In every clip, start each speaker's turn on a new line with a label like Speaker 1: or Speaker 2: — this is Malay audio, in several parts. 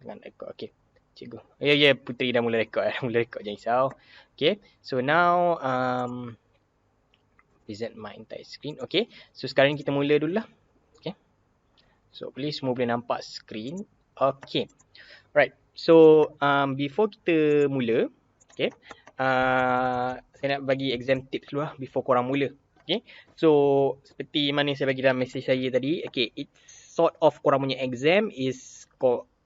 Speaker 1: Tengah record. Okay. Cikgu. Ya, Putri dah mula record. Mula record, jangan risau. Okay. So now, present my entire screen. Okay. So sekarang kita mula dulu lah. Okay. So please semua boleh nampak screen. Okay. Right. So before kita mula, okay. Saya nak bagi exam tips dulu lah before korang mula. Okay. So seperti mana saya bagi dalam message saya tadi. Okay. It's sort of korang punya exam is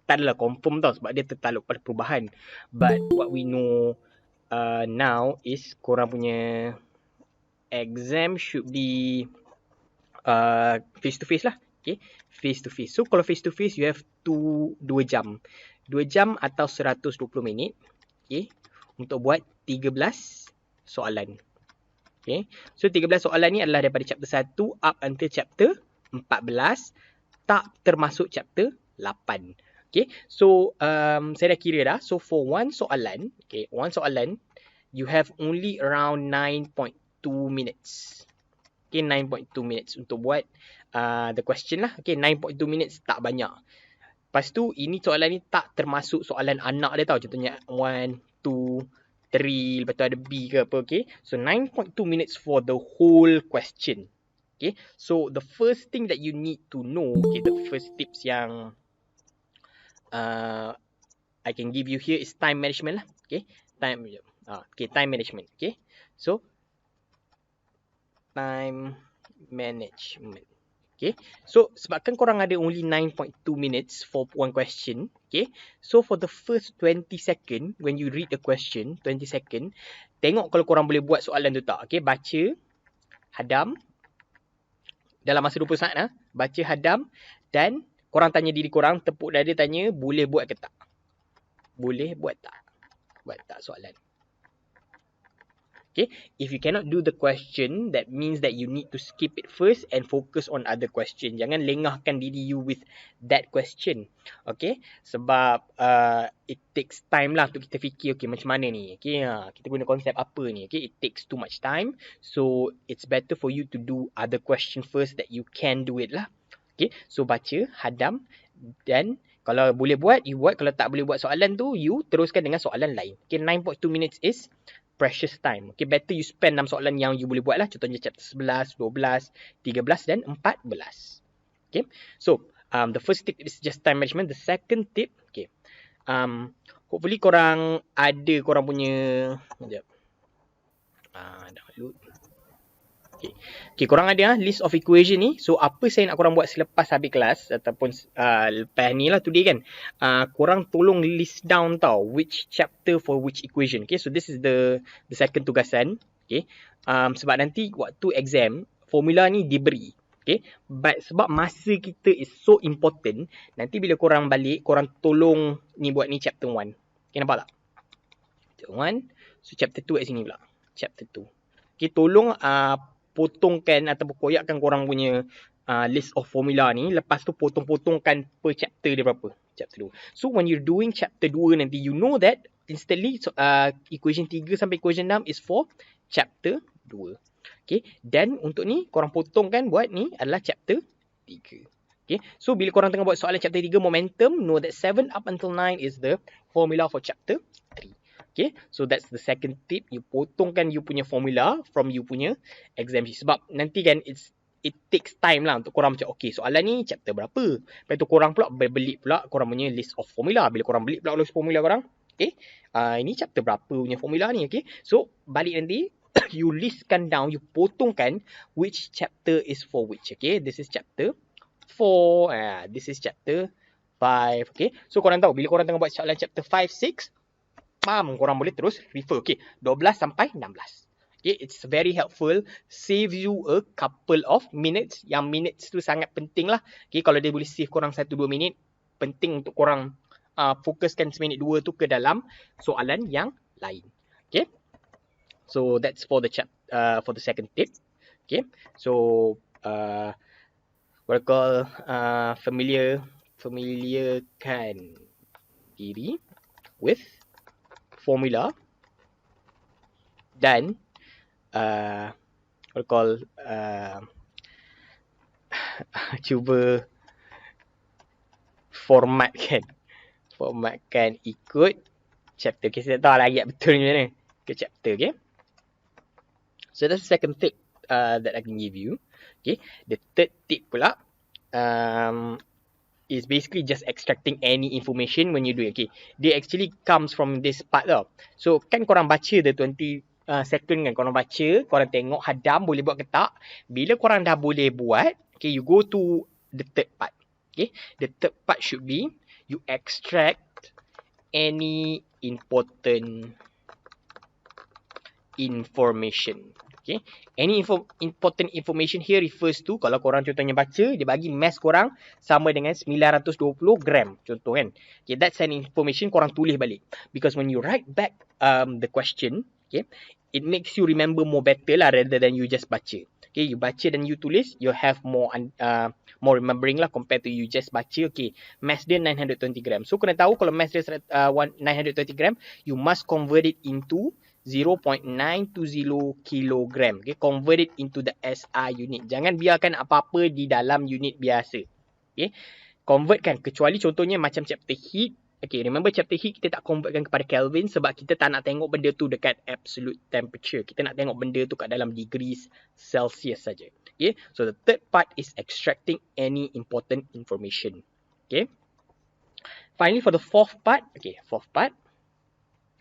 Speaker 1: tak adalah confirm tau sebab dia tertaluk pada perubahan. But what we know now is korang punya exam should be face to face lah. Okay. Face to face. So kalau face to face you have 2 jam. 2 jam atau 120 minit. Okay. Untuk buat 13 soalan. Okay. So 13 soalan ni adalah daripada chapter 1 up until chapter 14. Tak termasuk chapter 8. Okay. So saya dah kira dah. So for one soalan. Okay. One soalan. You have only around 9.2 minutes. Okay, 9.2 minutes untuk buat the question lah. Okay, 9.2 minutes tak banyak. Lepas tu, ini soalan ni tak termasuk soalan anak dia tau. Contohnya 1, 2, 3, lepas tu ada B ke apa. Okay, so 9.2 minutes for the whole question. Okay, so the first thing that you need to know, okay, the first tips yang I can give you here is time management lah. Okay, time management. Okay, so time management. Okay. So, sebabkan korang ada only 9.2 minutes for one question. Okay. So, for the first 20 second, when you read the question, 20 second, tengok kalau korang boleh buat soalan tu tak. Okay. Baca, hadam. Dalam masa 20 saat lah. Baca, hadam. Dan korang tanya diri korang, tepuk dada tanya, boleh buat ke tak? Boleh buat tak? Buat tak soalan? Okay, if you cannot do the question, that means that you need to skip it first and focus on other question. Jangan lengahkan diri you with that question. Okay, sebab it takes time lah untuk kita fikir, okay, macam mana ni? Okay, kita guna konsep apa ni? Okay, it takes too much time. So, it's better for you to do other question first that you can do it lah. Okay, so baca, hadam, dan kalau boleh buat, you buat. Kalau tak boleh buat soalan tu, you teruskan dengan soalan lain. Okay, 9.2 minutes is precious time. Okay, better you spend 6 soalan yang you boleh buat lah. Contohnya chapter 11, 12, 13 dan 14. Okay, so the first tip is just time management. The second tip, okay, hopefully korang ada korang punya, sekejap, download. Okay, korang ada list of equation ni. So, apa saya nak korang buat selepas habis kelas ataupun lepas ni lah today kan. Korang tolong list down tau which chapter for which equation. Okay, so this is the second tugasan. Okay, sebab nanti waktu exam, formula ni diberi. Okay, but sebab masa kita is so important, nanti bila korang balik, korang tolong ni buat ni chapter 1. Okay, nampak tak? Chapter 1. So, chapter 2 kat sini pula. Chapter 2. Okay, tolong potongkan ataupun koyakkan korang punya list of formula ni. Lepas tu potong-potongkan per chapter dia berapa. Chapter 2. So when you're doing chapter 2 nanti, you know that instantly equation 3 sampai equation 6 is for chapter 2. Okay. Dan untuk ni korang potongkan buat ni adalah chapter 3. Okay. So bila korang tengah buat soalan chapter 3 momentum, know that 7 up until 9 is the formula for chapter 3. Okay, so that's the second tip. You potongkan you punya formula from you punya exam sheet. Sebab nanti kan it takes time lah untuk korang macam, okay, soalan ni chapter berapa. Lepas tu korang pula belik pula korang punya list of formula. Bila korang belik pula list formula korang, okay, ini chapter berapa punya formula ni, okay. So, balik nanti, you listkan down, you potongkan which chapter is for which, okay. This is chapter 4, this is chapter 5, okay. So, korang tahu, bila korang tengah buat soalan chapter 5, 6, korang boleh terus refer. Okay, 12 sampai 16. Okay, it's very helpful. Save you a couple of minutes. Yang minutes tu sangat penting lah. Okay, kalau dia boleh save korang 1-2 minit, penting untuk korang fokuskan seminit 2 tu ke dalam soalan yang lain. Okay, so that's for the second tip. Okay, so what I call familiarkan diri with formula dan what I call cuba formatkan Formatkan ikut chapter. Okay, saya tak tahu lagi betul macam mana. Ke chapter, okay. So that's the second tip that I can give you. Okay, the third tip pula is basically just extracting any information when you do it. Okay, they actually comes from this part tau. So kan korang baca the 20 second kan, korang baca, korang tengok hadam boleh buat ke tak. Bila korang dah boleh buat, okay, you go to the third part. Okay, the third part should be you extract any important information. Okay, any important information here refers to, kalau korang contohnya baca, dia bagi mass korang sama dengan 920 gram contoh kan. Okay, that's an information korang tulis balik, because when you write back the question, okay, it makes you remember more better lah rather than you just baca. Okay, you baca dan you tulis, you have more remembering lah compared to you just baca. Okay, mass dia 920 gram. So kena tahu kalau mass dia 920 gram, you must convert it into 0.920 kilogram. Okay, convert it into the SI unit. Jangan biarkan apa-apa di dalam unit biasa. Okay, convertkan, kecuali contohnya macam chapter heat. Okay, remember chapter heat kita tak convertkan kepada Kelvin sebab kita tak nak tengok benda tu dekat absolute temperature. Kita nak tengok benda tu kat dalam degrees Celsius saja. Okay, so the third part is extracting any important information. Okay, finally for the fourth part. Okay, fourth part.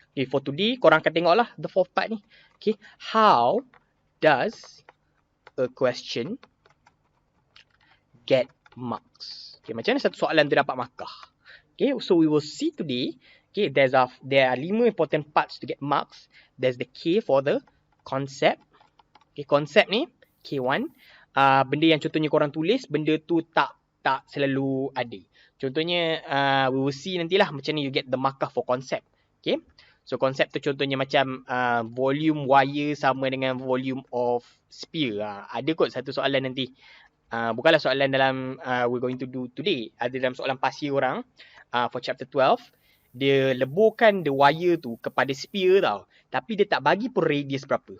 Speaker 1: Okay, for today, korang akan tengok lah the fourth part ni. Okay, how does a question get marks? Okay, macam mana satu soalan tu dapat markah? Okay, so we will see today. Okay, there are 5 important parts to get marks. There's the K for the concept. Okay, concept ni K1. Benda yang contohnya korang tulis, benda tu tak selalu ada. Contohnya, we will see nantilah macam ni you get the markah for concept. Okay. So konsep tu contohnya macam volume wire sama dengan volume of sphere. Ada kot satu soalan nanti. Bukanlah soalan dalam we're going to do today. Ada dalam soalan past year orang for chapter 12. Dia leburkan the wire tu kepada sphere tau. Tapi dia tak bagi pun radius berapa.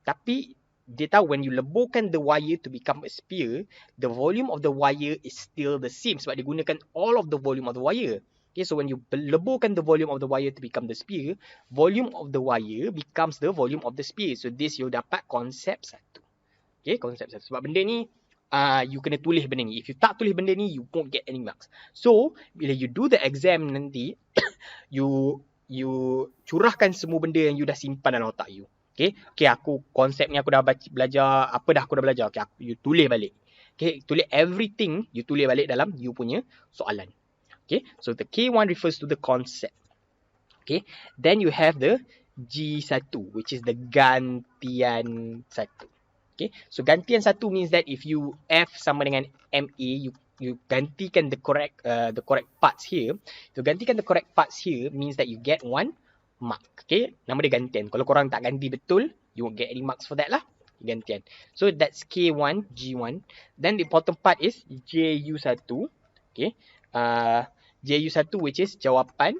Speaker 1: Tapi dia tahu when you leburkan the wire to become a sphere, the volume of the wire is still the same. Sebab dia gunakan all of the volume of the wire. Okay, so when you leburkan the volume of the wire to become the sphere, volume of the wire becomes the volume of the sphere. So this you dapat konsep satu. Okay, konsep satu. Sebab benda ni, you kena tulis benda ni. If you tak tulis benda ni, you won't get any marks. So, bila you do the exam nanti, you curahkan semua benda yang you dah simpan dalam otak you. Okay, aku konsep ni aku dah belajar, apa dah aku dah belajar. Okay, you tulis balik. Okay, tulis everything, you tulis balik dalam you punya soalan. Okay, so the K1 refers to the concept. Okay, then you have the G1, which is the gantian satu. Okay, so gantian satu means that if you F sama dengan MA, you gantikan the correct parts here. So gantikan the correct parts here means that you get 1 mark. Okay, nama dia gantian. Kalau korang tak ganti betul, you won't get any marks for that lah. Gantian. So that's K1, G1. Then the important part is JU1. Okay. JU1 which is jawapan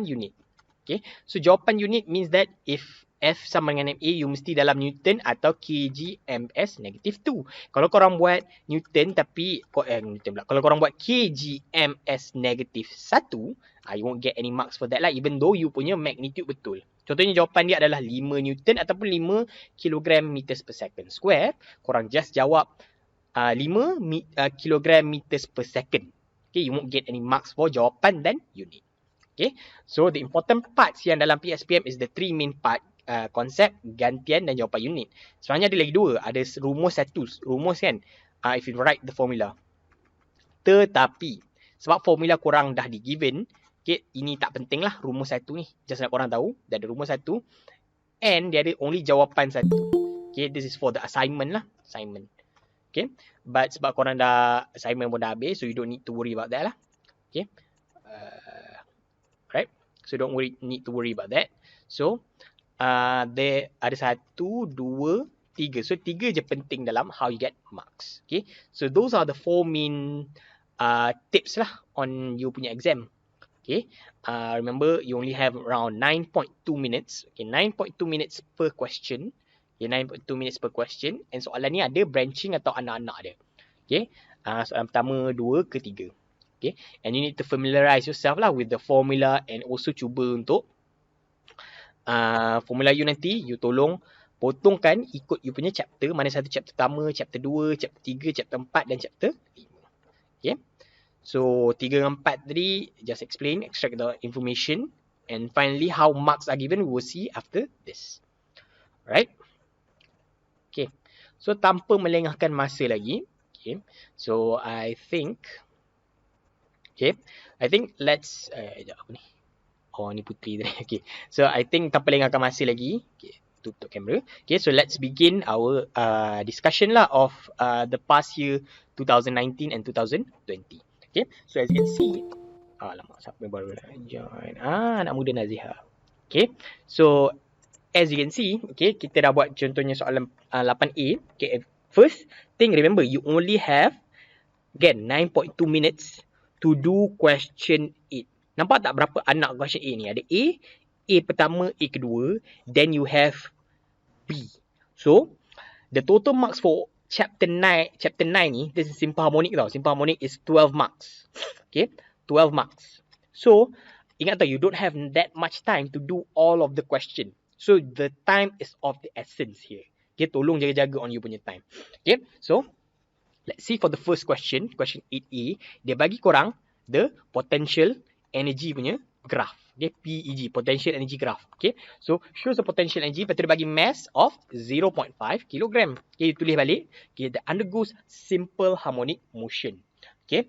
Speaker 1: unit. Okay, so jawapan unit means that if F sama dengan MA, you mesti dalam Newton atau kg ms -2. Kalau korang buat Newton tapi kalau korang buat kg ms -1, you won't get any marks for that lah, even though you punya magnitude betul. Contohnya jawapan dia adalah 5 Newton ataupun 5 kg meters per second square. Korang just jawab 5 kg meters per second. Okay, you won't get any marks for jawapan dan unit. Okay, so the important parts yang dalam PSPM is the 3 main part. Konsep, gantian dan jawapan unit. Sebenarnya ada lagi 2. Ada rumus 1. Rumus kan, if you write the formula. Tetapi, sebab formula korang dah di given, okay, ini tak penting lah rumus 1 ni. Just nak korang tahu, dia ada rumus 1. And dia ada only jawapan 1. Okay, this is for the assignment lah. Assignment. Okay, but sebab korang dah assignment pun dah habis, so you don't need to worry about that lah. Okay, right, so don't need to worry about that. So there ada 1, 2, 3. So 3 je penting dalam how you get marks. Okay, so those are the 4 main tips lah on you punya exam. Okay, remember you only have around 9.2 minutes. Okay, 9.2 minutes per question. Okay, 9.2 minutes per question. And soalan ni ada branching atau anak-anak dia. Okay, soalan pertama, 2 ke 3. Okay, and you need to familiarize yourself lah with the formula and also cuba untuk formula you nanti, you tolong potongkan ikut you punya chapter, mana satu chapter pertama, chapter 2, chapter 3, chapter 4 dan chapter 5. Okay, so 3 dan 4 tadi, just explain, extract the information, and finally how marks are given, we will see after this. Alright. Okay, so tanpa melengahkan masa lagi, okay, so I think let's apa ni? Oh, ni Putri tadi. Okay, so I think tanpa lengahkan masa lagi, okay, tutup kamera. Okay, so let's begin our discussion lah of the past year 2019 and 2020. Okay, so as you can see, alamak, siapa yang baru join? Anak muda Naziha. Okay, so as you can see, okay, kita dah buat contohnya soalan 8A. Okay, first thing, remember, you only have, again, 9.2 minutes to do question 8. Nampak tak berapa anak question A ni? Ada A pertama, A kedua, then you have B. So, the total marks for chapter 9 ni, this is simple harmonic tau. Simple harmonic is 12 marks. Okay, 12 marks. So, ingat tau, you don't have that much time to do all of the question. So, the time is of the essence here. Okay, tolong jaga-jaga on you punya time. Okay, so, let's see for the first question, question 8A. Dia bagi korang the potential energy punya graph. Okay, PEG, potential energy graph. Okay, so shows the potential energy, lepas tu dia bagi mass of 0.5 kg. Okay, tulis balik. Okay, that undergoes simple harmonic motion. Okay,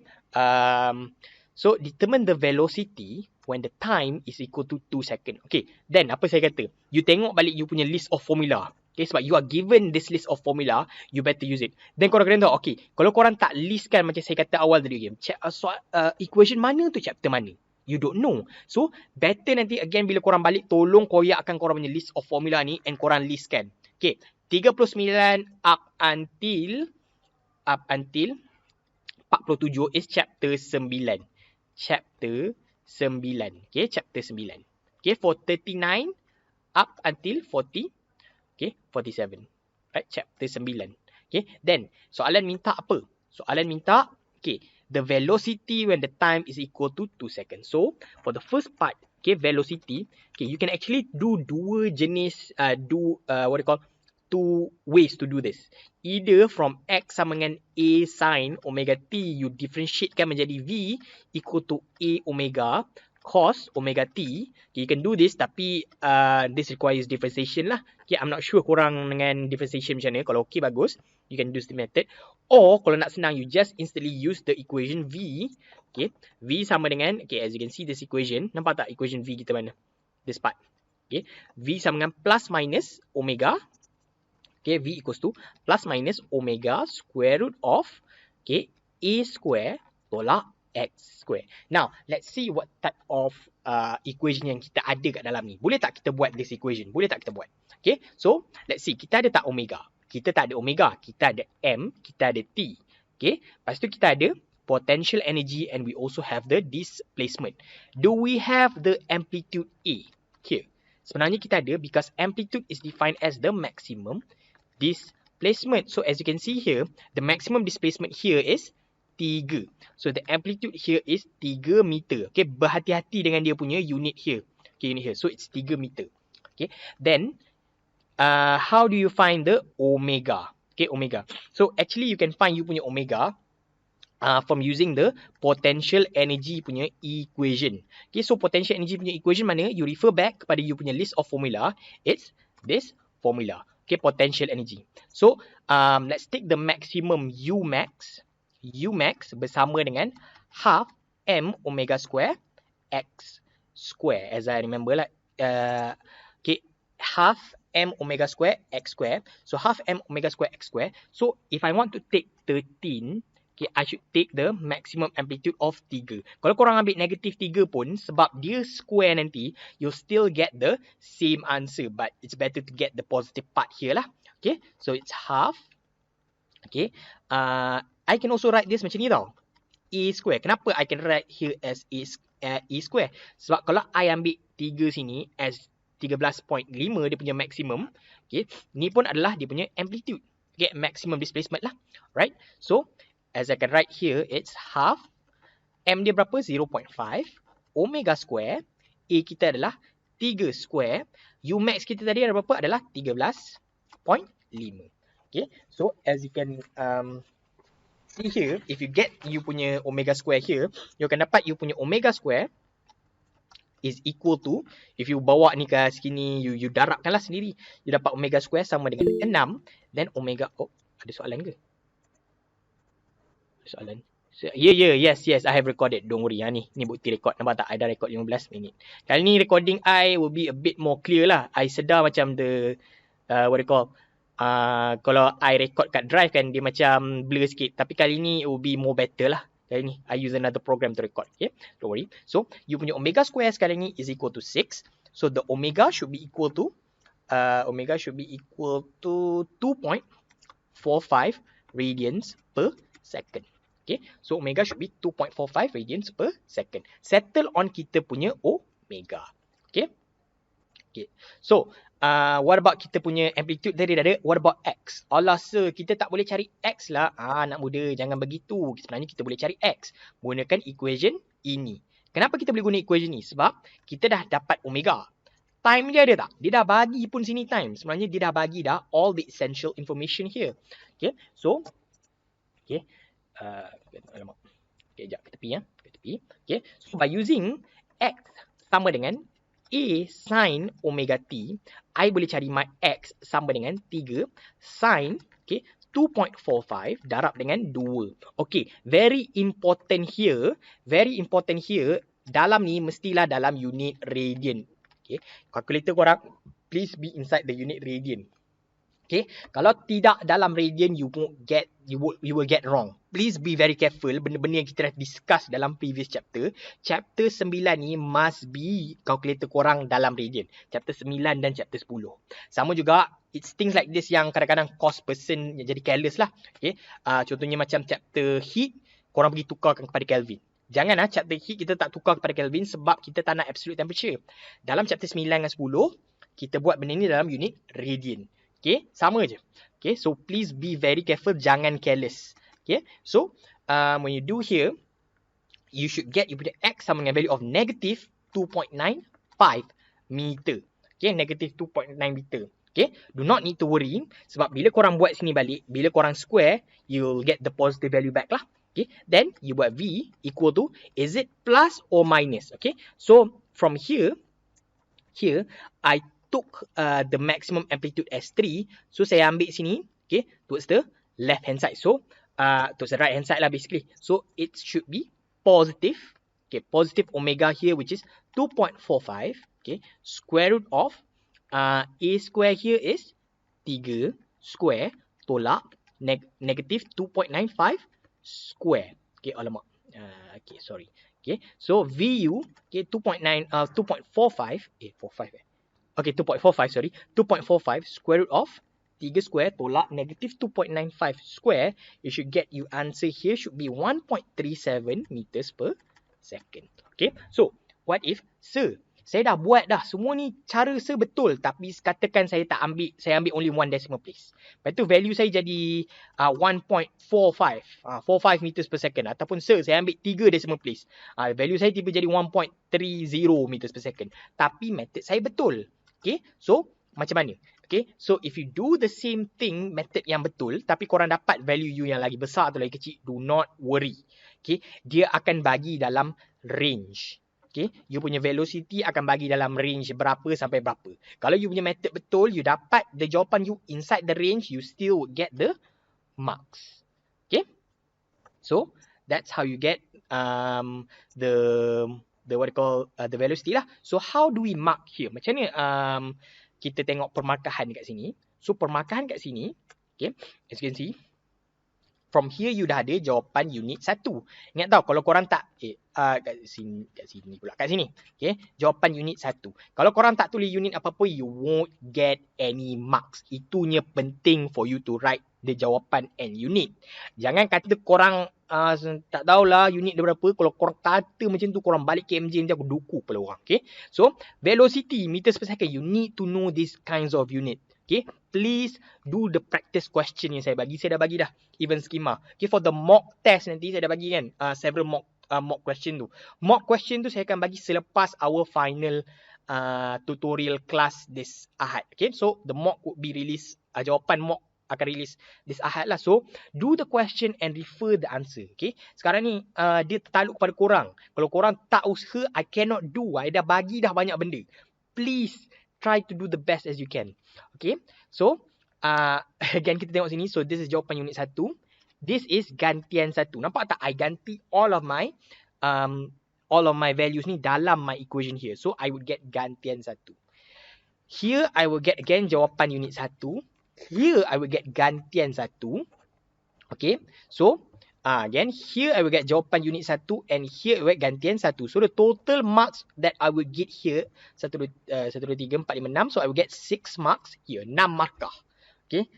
Speaker 1: so determine the velocity when the time is equal to 2 seconds. Okay, then apa saya kata? You tengok balik you punya list of formula. Okay, sebab you are given this list of formula, you better use it. Then korang kena tahu, okay, kalau korang tak listkan macam saya kata awal tadi, equation mana tu chapter mana? You don't know. So, better nanti again bila korang balik, tolong koyakkan korang punya list of formula ni and korang listkan. Okay, 39 up until 47 is chapter 9. Chapter 9. Okay, chapter 9. Okay, for 39 up until 40. Okay, 47. Right, chapter 9. Okay, then soalan minta apa? Soalan minta, okay, the velocity when the time is equal to 2 seconds. So, for the first part, okay, velocity, okay, you can actually do dua jenis, two ways to do this. Either from X sama dengan A sin omega T, you differentiatekan menjadi V equal to A omega cos omega T. Okay, you can do this, tapi this requires differentiation lah. Okay, I'm not sure korang dengan differentiation macam mana. Kalau okay, bagus. You can use the method. Or, kalau nak senang, you just instantly use the equation V. Okay, V sama dengan, okay, as you can see this equation. Nampak tak equation V kita mana? This part. Okay, V sama dengan plus minus omega. Okay, V equals to plus minus omega square root of, okay, A square tolak X square. Now, let's see what type of equation yang kita ada kat dalam ni. Boleh tak kita buat this equation? Boleh tak kita buat? Okay, so let's see. Kita ada tak omega? Kita tak ada omega. Kita ada M, kita ada T. Okay, lepas tu kita ada potential energy and we also have the displacement. Do we have the amplitude A? Here. Sebenarnya kita ada because amplitude is defined as the maximum displacement. So as you can see here, the maximum displacement here is 3. So the amplitude here is 3 meter. Okay, berhati-hati dengan dia punya unit here. Okay, unit here. So it's 3 meter. Okay, then how do you find the omega? Okay, omega. So actually you can find you punya omega from using the potential energy punya equation. Okay, so potential energy punya equation mana? You refer back kepada you punya list of formula. It's this formula. Okay, potential energy. So let's take the maximum U max. U max bersama dengan half M omega square X square. As I remember lah. Okay, half M omega square X square. So half M omega square X square. So if I want to take 13, okay, I should take the maximum amplitude of 3. Kalau korang ambil negative 3 pun, sebab dia square nanti, you'll still get the same answer. But it's better to get the positive part here lah. Okay, so it's half. Okay, I can also write this macam ni tau. A square. Kenapa I can write here as A square? Sebab kalau I ambil 3 sini as 13.5 dia punya maximum. Okay, ni pun adalah dia punya amplitude. Okay, maximum displacement lah. Right, so as I can write here, it's half M dia berapa? 0.5. Omega square. A kita adalah 3 square. U max kita tadi ada berapa? Adalah 13.5. Okay. So, as you can see here, if you get you punya omega square here, you akan dapat you punya omega square is equal to, if you bawa ni ke sini, you darabkanlah sendiri. You dapat omega square sama dengan 6. Then omega, oh, ada soalan ke? Soalan. So, yes, I have recorded. Don't worry. Ni bukti record. Nampak tak? I dah record 15 minit. Kali ni recording I will be a bit more clear lah. I sedar macam the, what they call, kalau I record kat drive kan, dia macam blur sikit. Tapi kali ni it will be more better lah. Kali ni, I use another program to record. Okay, don't worry. So, you punya omega square sekarang ni is equal to 6. So, the omega should be equal to, 2.45 radians per second. Okay, so omega should be 2.45 radians per second. Settle on kita punya omega. Okay. So, what about kita punya amplitude tadi dah ada? What about X? Allah sir, kita tak boleh cari X lah. Anak muda, jangan begitu. Sebenarnya kita boleh cari X. Gunakan equation ini. Kenapa kita boleh guna equation ni? Sebab kita dah dapat omega. Time dia ada tak? Dia dah bagi pun sini time. Sebenarnya dia dah bagi dah all the essential information here. Okay, so, okay. Alamak. Okay, sekejap. Ke tepi ya. Ke tepi. Okay, so by using X sama dengan A sin omega t, I boleh cari my X sama dengan 3 sin, okay, 2.45 darab dengan 2. Okay, very important here, dalam ni mestilah dalam unit radian. Okay, kalkulator korang, please be inside the unit radian. Okay, kalau tidak dalam radian, you will get wrong. Please be very careful. Benda-benda yang kita dah discuss dalam previous chapter. Chapter 9 ni must be calculator korang dalam radian. Chapter 9 dan chapter 10. Sama juga, it's things like this yang kadang-kadang cause person yang jadi careless lah. Okay, contohnya macam chapter heat, korang pergi tukarkan kepada Kelvin. Jangan chapter heat kita tak tukar kepada Kelvin sebab kita tak nak absolute temperature. Dalam chapter 9 dan 10, kita buat benda ni dalam unit radian. Okay, sama je. Okay, so please be very careful, jangan careless. Okay, so when you do here, you should get you punya X sama dengan value of negative 2.95 meter. Okay, negative 2.9 meter. Okay, do not need to worry sebab bila korang buat sini balik, bila korang square, you'll get the positive value back lah. Okay, then you buat V equal to, is it plus or minus? Okay, so from here, I took the maximum amplitude as 3. So, saya ambil sini, okay, towards the left hand side. So, towards the right hand side lah basically. So, it should be positive. Okay, positive omega here which is 2.45. Okay, square root of A square here is 3 square tolak negative 2.95 square. Okay, alamak. Okay, sorry. Okay, so VU, okay, 2.45. Okay, 2.45, sorry. 2.45 square root of 3 square tolak negative 2.95 square. You should get you answer here should be 1.37 meters per second. Okay, so what if, sir, saya dah buat dah. Semua ni cara sir betul. Tapi katakan saya tak ambil, saya ambil only 1 decimal place. Lepas tu value saya jadi 1.45. 45 meters per second. Ataupun sir, saya ambil 3 decimal place. Value saya tiba jadi 1.30 meters per second. Tapi method saya betul. Okay, so macam mana? Okay, so if you do the same thing, method yang betul, tapi korang dapat value U yang lagi besar atau lagi kecil, do not worry. Okay, dia akan bagi dalam range. Okay, you punya velocity akan bagi dalam range berapa sampai berapa. Kalau you punya method betul, you dapat the jawapan you inside the range, you still get the marks. Okay, so that's how you get the what you call the velocity lah. So how do we mark here? Macam ni kita tengok permarkahan kat sini. So permarkahan kat sini, okay, as you can see, from here you dah ada jawapan unit 1. Ingat tau, kalau korang tak kat sini pula, kat sini. Okay, jawapan unit 1. Kalau korang tak tulis unit apa-apa, you won't get any marks. Itunya penting for you to write the jawapan and unit. Jangan kata korang tak tahulah unit dia berapa. Kalau korang kata macam tu, korang balik KMJ nanti aku duku kepala orang. Okay, so velocity meters per second, you need to know these kinds of unit. Okay, please do the practice question yang saya bagi. Saya dah bagi dah even schema. Okay, for the mock test nanti saya dah bagi kan several mock mock question tu. Mock question tu saya akan bagi selepas our final tutorial class this Ahad. Okay, so the mock would be released, jawapan mock akan release this Ahad lah. So do the question and refer the answer. Okay, sekarang ni dia tertaluk kepada korang. Kalau korang tak usaha, I cannot do. I dah bagi dah banyak benda. Please try to do the best as you can. Okay, so again kita tengok sini. So this is jawapan unit 1. This is gantian 1. Nampak tak? I ganti all of my values ni dalam my equation here. So I would get gantian 1. Here I will get again jawapan unit 1. Here I will get gantian 1. Okay. So again here I will get jawapan unit 1 and here I will get gantian 1. So the total marks that I will get here 1 2 3 4 5 6. So I will get 6 marks here. 6 markah. Okay.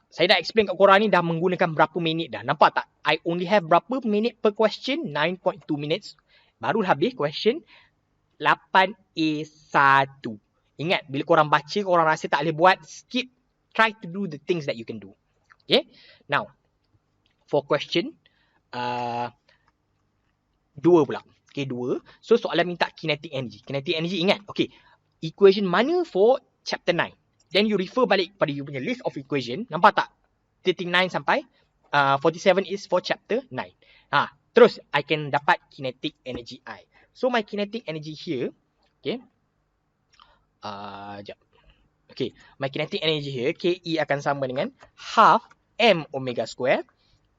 Speaker 1: Saya dah explain kat korang ni dah menggunakan berapa minit dah. Nampak tak? I only have berapa minit per question? 9.2 minutes. Baru habis question 8A1. Ingat, bila korang baca, korang rasa tak boleh buat, skip. Try to do the things that you can do. Okay? Now, for question 2 pula. Okay, 2. So, soalan minta kinetic energy. Kinetic energy, ingat. Okay, equation mana for chapter 9? Then you refer balik pada you punya list of equation. Nampak tak? 39 sampai 47 is for chapter 9. Terus, I can dapat kinetic energy I. So, my kinetic energy here, okay. Sekejap. Okay, my kinetic energy here, KE akan sama dengan half M omega square,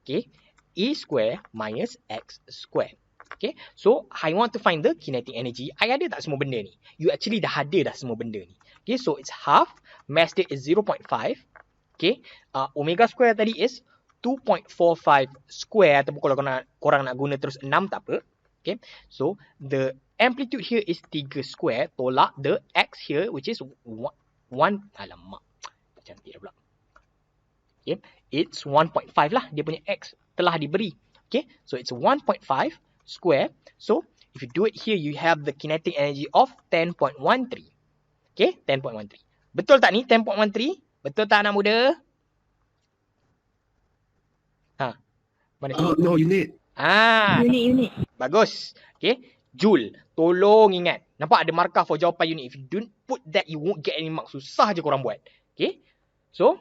Speaker 1: okay, E square minus X square. Okay, so I want to find the kinetic energy. I ada tak semua benda ni? You actually dah ada dah semua benda ni. Okay, so it's half, mass dia is 0.5. Okay, omega square tadi is 2.45 square, ataupun kalau korang nak guna terus 6 tak apa. Okay, so the amplitude here is 3 square, tolak the X here which is 1, alamak, cantik dah pula. Okay, it's 1.5 lah, dia punya X telah diberi. Okay, so it's 1.5 square. So if you do it here, you have the kinetic energy of 10.13. Okay, 10.13. Betul tak ni 10.13? Betul tak anak muda? Mana?
Speaker 2: No, unit.
Speaker 3: Unit.
Speaker 1: Bagus. Okay, Joule. Tolong ingat. Nampak ada markah for jawapan unit. If you don't put that, you won't get any mark. Susah je korang buat. Okay, so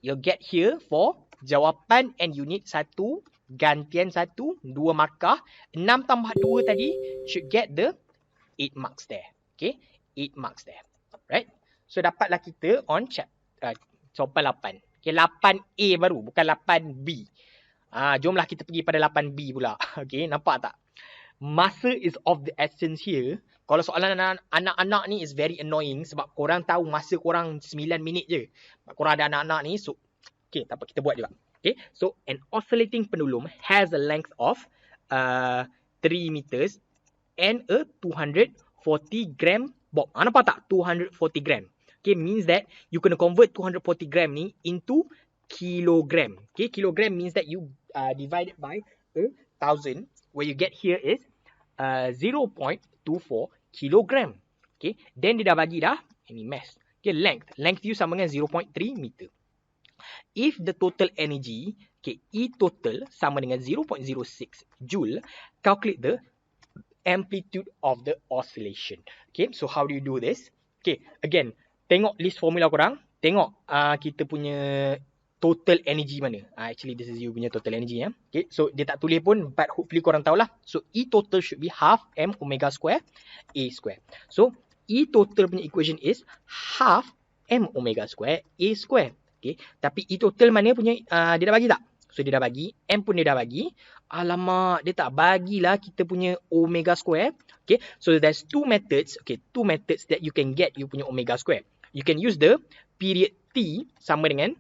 Speaker 1: you'll get here for jawapan and unit 1, gantian 1, 2 markah. 6 tambah 2 tadi should get the 8 marks there. Okay, 8 marks there. Right? So dapatlah kita on jawapan 8. Okay, 8A baru, bukan 8B. Jomlah kita pergi pada 8B pula. Okay, nampak tak? Masa is of the essence here. Kalau soalan anak-anak ni is very annoying sebab korang tahu masa korang 9 minit je. Korang ada anak-anak ni, so okay, tak apa, kita buat juga. Okay, so an oscillating pendulum has a length of 3 meters and a 240 gram bob. Nampak tak? 240 gram. Okay, means that you kena convert 240 gram ni into kilogram. Okay, kilogram means that you divide it by 1,000. Where you get here is 0.24 kilogram. Okay, then dia dah bagi dah ini mass. Okay, length you sama dengan 0.3 meter. If the total energy, okay, E total sama dengan 0.06 joule, calculate the amplitude of the oscillation. Okay, so how do you do this? Okay, again, tengok list formula korang. Tengok kita punya total energy mana. Actually, this is you punya total energy. Okay, so dia tak tulis pun, but hopefully korang tahulah. So, E total should be half M omega square A square. So, E total punya equation is half M omega square A square. Okay, tapi E total mana punya, dia dah bagi tak? So, dia dah bagi. M pun dia dah bagi. Alamak, dia tak bagilah kita punya omega square. Okay, so there's two methods. Okay, two methods that you can get you punya omega square. You can use the period T sama dengan,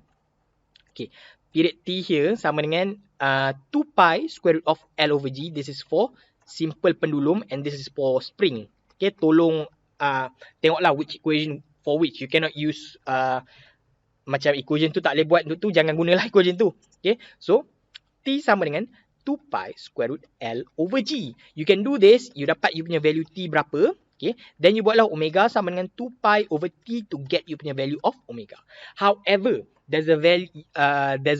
Speaker 1: okay, period T here sama dengan 2 pi square root of L over G. This is for simple pendulum and this is for spring. Okay, tolong tengoklah which equation for which. You cannot use macam equation tu tak boleh buat untuk tu, jangan gunalah equation tu. Okay, so T sama dengan 2 pi square root L over G. You can do this, you dapat you punya value T berapa. Okay, then you buatlah omega sama dengan 2 pi over T to get you punya value of omega. However, there's a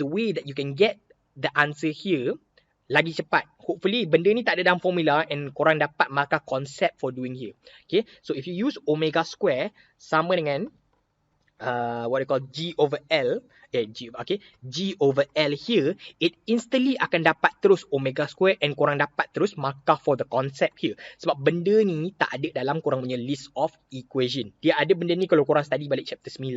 Speaker 1: way that you can get the answer here lagi cepat. Hopefully benda ni tak ada dalam formula and korang dapat markah konsep for doing here. Okay, so if you use omega square sama dengan what they call G over L, G over L here, it instantly akan dapat terus omega square and korang dapat terus markah for the concept here. Sebab benda ni tak ada dalam korang punya list of equation. Dia ada benda ni kalau korang study balik chapter 9,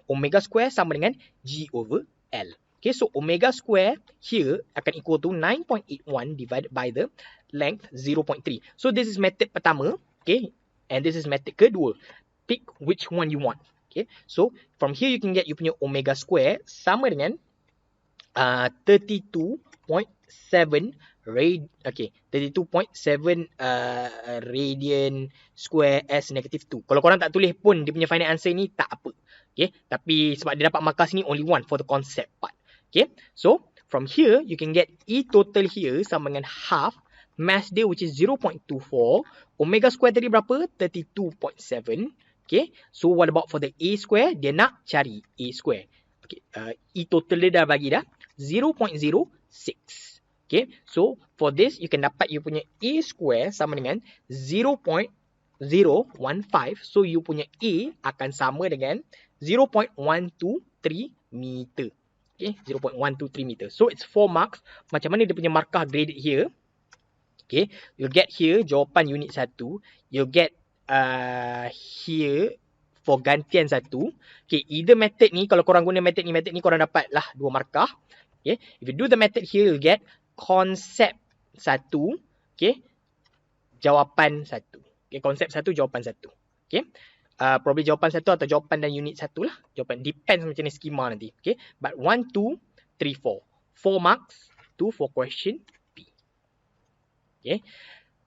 Speaker 1: omega square sama dengan G over L. Okay, so omega square here akan equal to 9.81 divided by the length 0.3. So this is method pertama, okay, and this is method kedua. Pick which one you want. Okay, so from here you can get you punya omega square sama dengan 32.7 radian square S negative 2. Kalau korang tak tulis pun dia punya final answer ni tak apa. Okay, tapi sebab dia dapat markah sini only one for the concept part. Okay, so from here you can get E total here sama dengan half mass dia which is 0.24. Omega square tadi berapa? 32.7. Okay, so what about for the A square? Dia nak cari A square. Okay, E total dia dah bagi dah 0.06. Okay, so for this you can dapat you punya A square sama dengan 0.015. So you punya A akan sama dengan 0.123 meter. Okay, 0.123 meter. So it's 4 marks. Macam mana dia punya markah graded here? Okay, you'll get here jawapan unit 1. You'll get here for gantian 1. Okay, either method ni, kalau korang guna method ni korang dapat lah 2 markah. Okay, if you do the method here, you'll get konsep 1. Okay, jawapan 1. Okay, konsep 1, jawapan 1. Okay, probably jawapan 1 atau jawapan dan unit 1 lah. Jawapan depends macam ni skema nanti. Okay, but 1, 2, 3, 4. 4 marks, 2 for question B. Okay.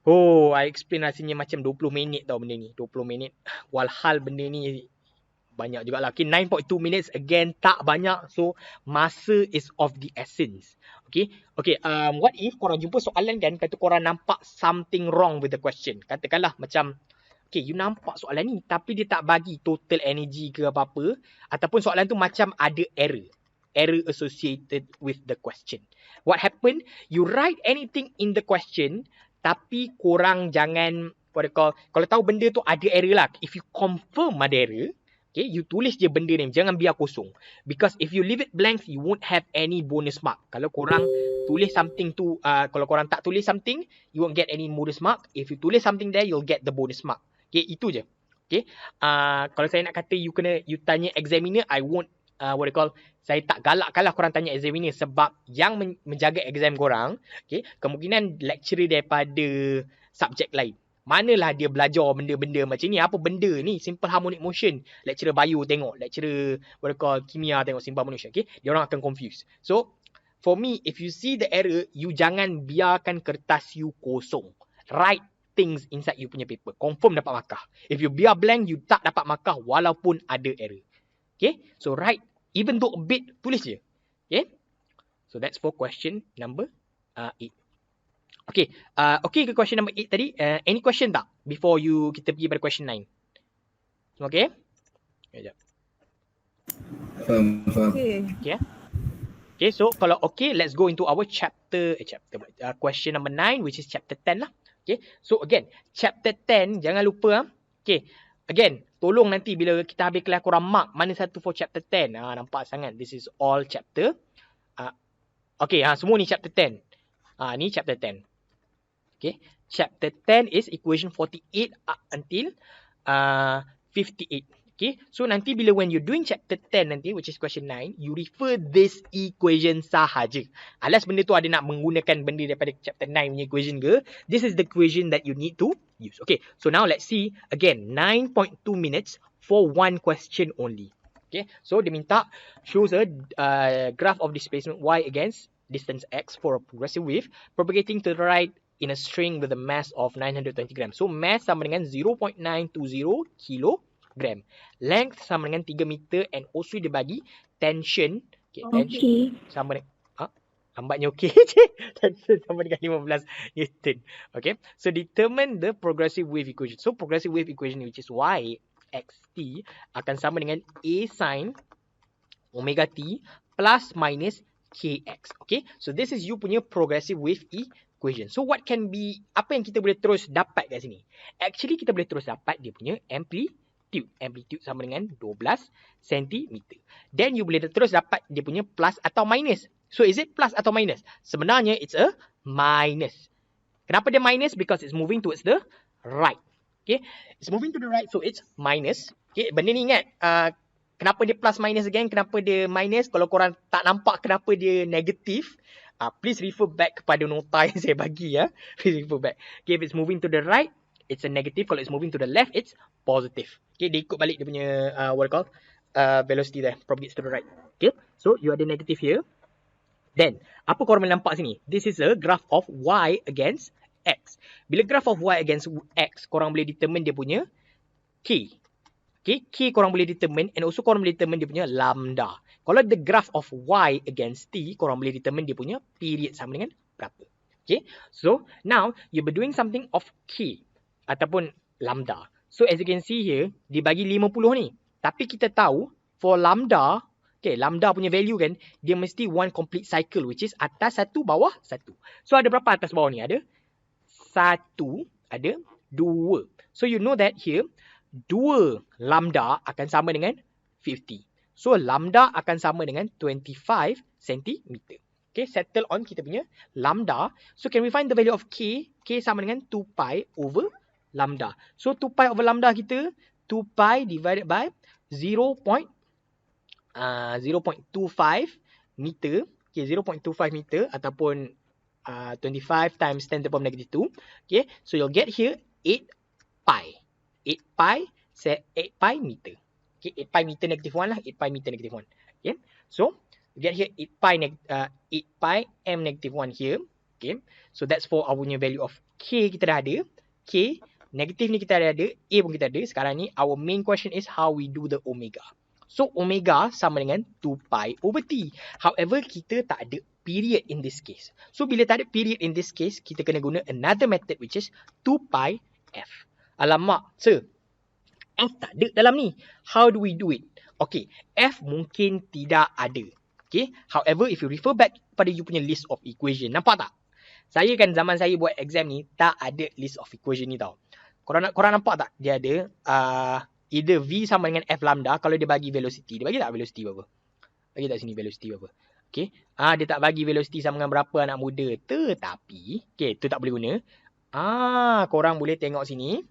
Speaker 1: Oh, I explain rasanya macam 20 minit tau benda ni. 20 minit. Walhal benda ni banyak jugalah. Okay, 9.2 minutes again tak banyak. So, masa is of the essence. Okay. Okay, what if korang jumpa soalan kan, kata korang nampak something wrong with the question. Katakanlah macam, okay, you nampak soalan ni tapi dia tak bagi total energy ke apa-apa. Ataupun soalan tu macam ada error. Error associated with the question. What happened? You write anything in the question, tapi korang jangan, what they call, kalau tahu benda tu ada error lah. If you confirm ada error, okay, you tulis je benda ni. Jangan biar kosong. Because if you leave it blank, you won't have any bonus mark. Kalau korang tulis something tu, kalau korang tak tulis something, you won't get any bonus mark. If you tulis something there, you'll get the bonus mark. Okay, itu je. Okay, kalau saya nak kata you tanya examiner, I won't, what they call, saya tak galakkanlah korang tanya examiner sebab yang menjaga exam korang, okay, kemungkinan lecturer daripada subjek lain. Manalah dia belajar benda-benda macam ni. Apa benda ni? Simple harmonic motion. Lecturer bio tengok. Lecturer what they call, kimia tengok simple harmonic motion. Okay, dia orang akan confuse. So, for me, if you see the error, you jangan biarkan kertas you kosong. Write things inside you punya paper. Confirm dapat markah. If you biar blank, you tak dapat markah walaupun ada error. Okay, so write. Even though a bit, tulis je. Okay. So that's for question number 8. Okay. Okay ke question number 8 tadi? Any question tak? Before kita pergi pada question 9. Semua okay? Sekejap.
Speaker 2: Okay.
Speaker 1: Okay. Okay, so kalau okay, let's go into our question number 9, which is chapter 10 lah. Okay, so again, chapter 10, jangan lupa. Okay, again, tolong nanti bila kita habis kelas korang mark mana satu for chapter 10. Nampak sangat. This is all chapter. Okay, semua ni chapter 10. Ni chapter 10. Okay, chapter 10 is equation 48 up until 58. Okay, so nanti bila when you're doing chapter 10 nanti, which is question 9, you refer this equation sahaja. Alas benda tu ada nak menggunakan benda daripada chapter 9 punya equation ke, this is the equation that you need to use. Okay, so now let's see again 9.2 minutes for one question only. Okay, so dia minta shows a graph of displacement y against distance x for a progressive wave propagating to the right in a string with a mass of 920 grams. So mass sama dengan 0.920 kilogram. Length sama dengan 3 meter and also dia bagi tension. Okay, tension sama dengan lambatnya okey je. Tension sama dengan 15 Newton. Okay, so determine the progressive wave equation. So progressive wave equation which is y xt akan sama dengan a sin omega t plus minus kx. Okay, so this is you punya progressive wave equation. So what can be, apa yang kita boleh terus dapat kat sini? Actually kita boleh terus dapat dia punya amplitude. Amplitude sama dengan 12 cm. Then you boleh terus dapat dia punya plus atau minus. So is it plus atau minus? Sebenarnya it's a minus. Kenapa dia minus? Because it's moving towards the right. Okay, it's moving to the right, so it's minus. Okay, benda ni ingat, kenapa dia plus minus again? Kenapa dia minus? Kalau korang tak nampak kenapa dia negatif, please refer back kepada nota yang saya bagi ya. Please refer back. Okay, if it's moving to the right, it's a negative. Kalau it's moving to the left, it's positive. Okay, dia ikut balik dia punya what you call velocity there, propagates to the right. Okay, so you ada negative here. Then, apa korang boleh nampak sini? This is a graph of y against x. Bila graph of y against x, korang boleh determine dia punya k. Okay, k korang boleh determine and also korang boleh determine dia punya lambda. Kalau the graph of y against t, korang boleh determine dia punya period sama dengan berapa. Okay, so now you be doing something of k ataupun lambda. So as you can see here, dibagi 50 ni. Tapi kita tahu for lambda, okay, lambda punya value kan, dia mesti one complete cycle which is atas satu, bawah satu. So ada berapa atas bawah ni? Ada satu, ada dua. So you know that here, 2 lambda akan sama dengan 50. So lambda akan sama dengan 25 cm. Okay, settle on kita punya lambda. So can we find the value of k? K sama dengan 2 pi over lambda. So 2 pi over lambda kita, 2 pi divided by 0.25 meter. Okay, 0.25 meter ataupun 25 times 10 to the power negative 2. Okay, so you'll get here 8 pi. 8 pi meter. Okay, 8 pi meter negative 1 lah. 8 pi meter negative 1. Okay, so you get here 8 pi m negative 1 here. Okay, so that's for our value of k kita dah ada. K, negative ni kita dah ada. A pun kita ada. Sekarang ni, our main question is how we do the omega. So, omega sama dengan 2 pi over t. However, kita tak ada period in this case. So, bila tak ada period in this case, kita kena guna another method which is 2 pi f. Alamak, sir. F tak ada dalam ni. How do we do it? Okay, F mungkin tidak ada. Okay, however, if you refer back pada you punya list of equation, nampak tak? Saya kan zaman saya buat exam ni, tak ada list of equation ni tau. Korang nampak tak? Dia ada either V sama dengan F lambda kalau dia bagi velocity. Dia bagi tak velocity berapa? Bagi tak sini velocity berapa? Okay. Dia tak bagi velocity sama dengan berapa anak muda. Tetapi, okay, tu tak boleh guna. Korang boleh tengok sini.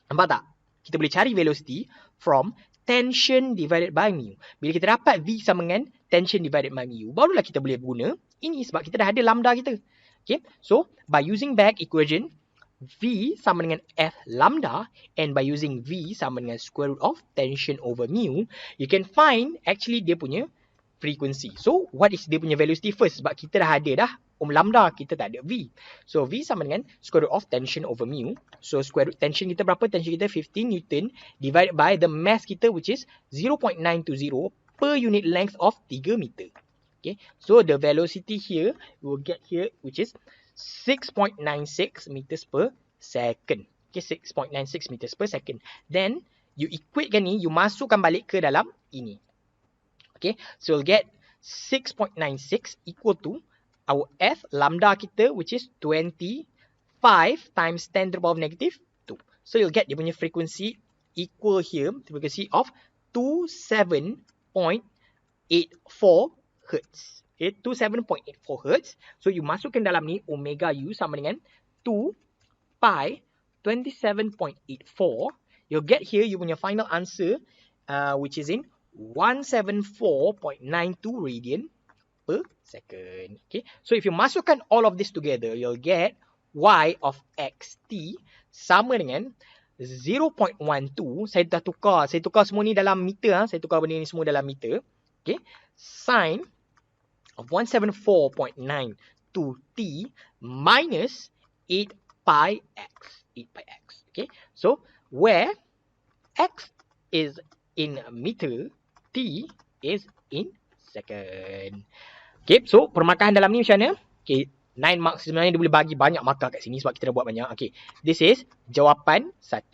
Speaker 1: Nampak tak? Kita boleh cari velocity from tension divided by mu. Bila kita dapat V sama dengan tension divided by mu, barulah kita boleh guna ini sebab kita dah ada lambda kita. Okay. So, by using back equation, V sama dengan F lambda, and by using V sama dengan square root of tension over mu, you can find actually dia punya frequency. So, what is dia punya velocity first? Sebab kita dah ada dah lambda, kita tak ada V. So, V sama dengan square root of tension over mu. So, square root tension kita berapa? Tension kita 15 Newton divided by the mass kita which is 0.920 per unit length of 3 meter. Okay, so the velocity here, we will get here which is 6.96 meters per second. Okay, 6.96 meters per second. Then, you equatekan ni, you masukkan balik ke dalam ini. Okay, so you'll get 6.96 equal to our F lambda kita which is 25 times 10 to the power of negative 2. So you'll get dia punya frequency equal here, frequency of 27.84 Hz. Okay, 27.84 Hz. So you masukkan dalam ni omega u sama dengan 2 pi 27.84. You'll get here you punya final answer which is in 174.92 radian per second. Okay, so if you masukkan all of this together, you'll get y of xt sama dengan 0.12. Saya tukar semua ni dalam meter. Saya tukar benda ni semua dalam meter. Okay, sin of 174.92 t minus 8 pi x. 8 pi x. Okay, so where x is in meter, t is in second. Okay, so permarkahan dalam ni macam mana? Okay, 9 marks sebenarnya dia boleh bagi banyak markah kat sini sebab kita dah buat banyak. Okay, this is jawapan 1.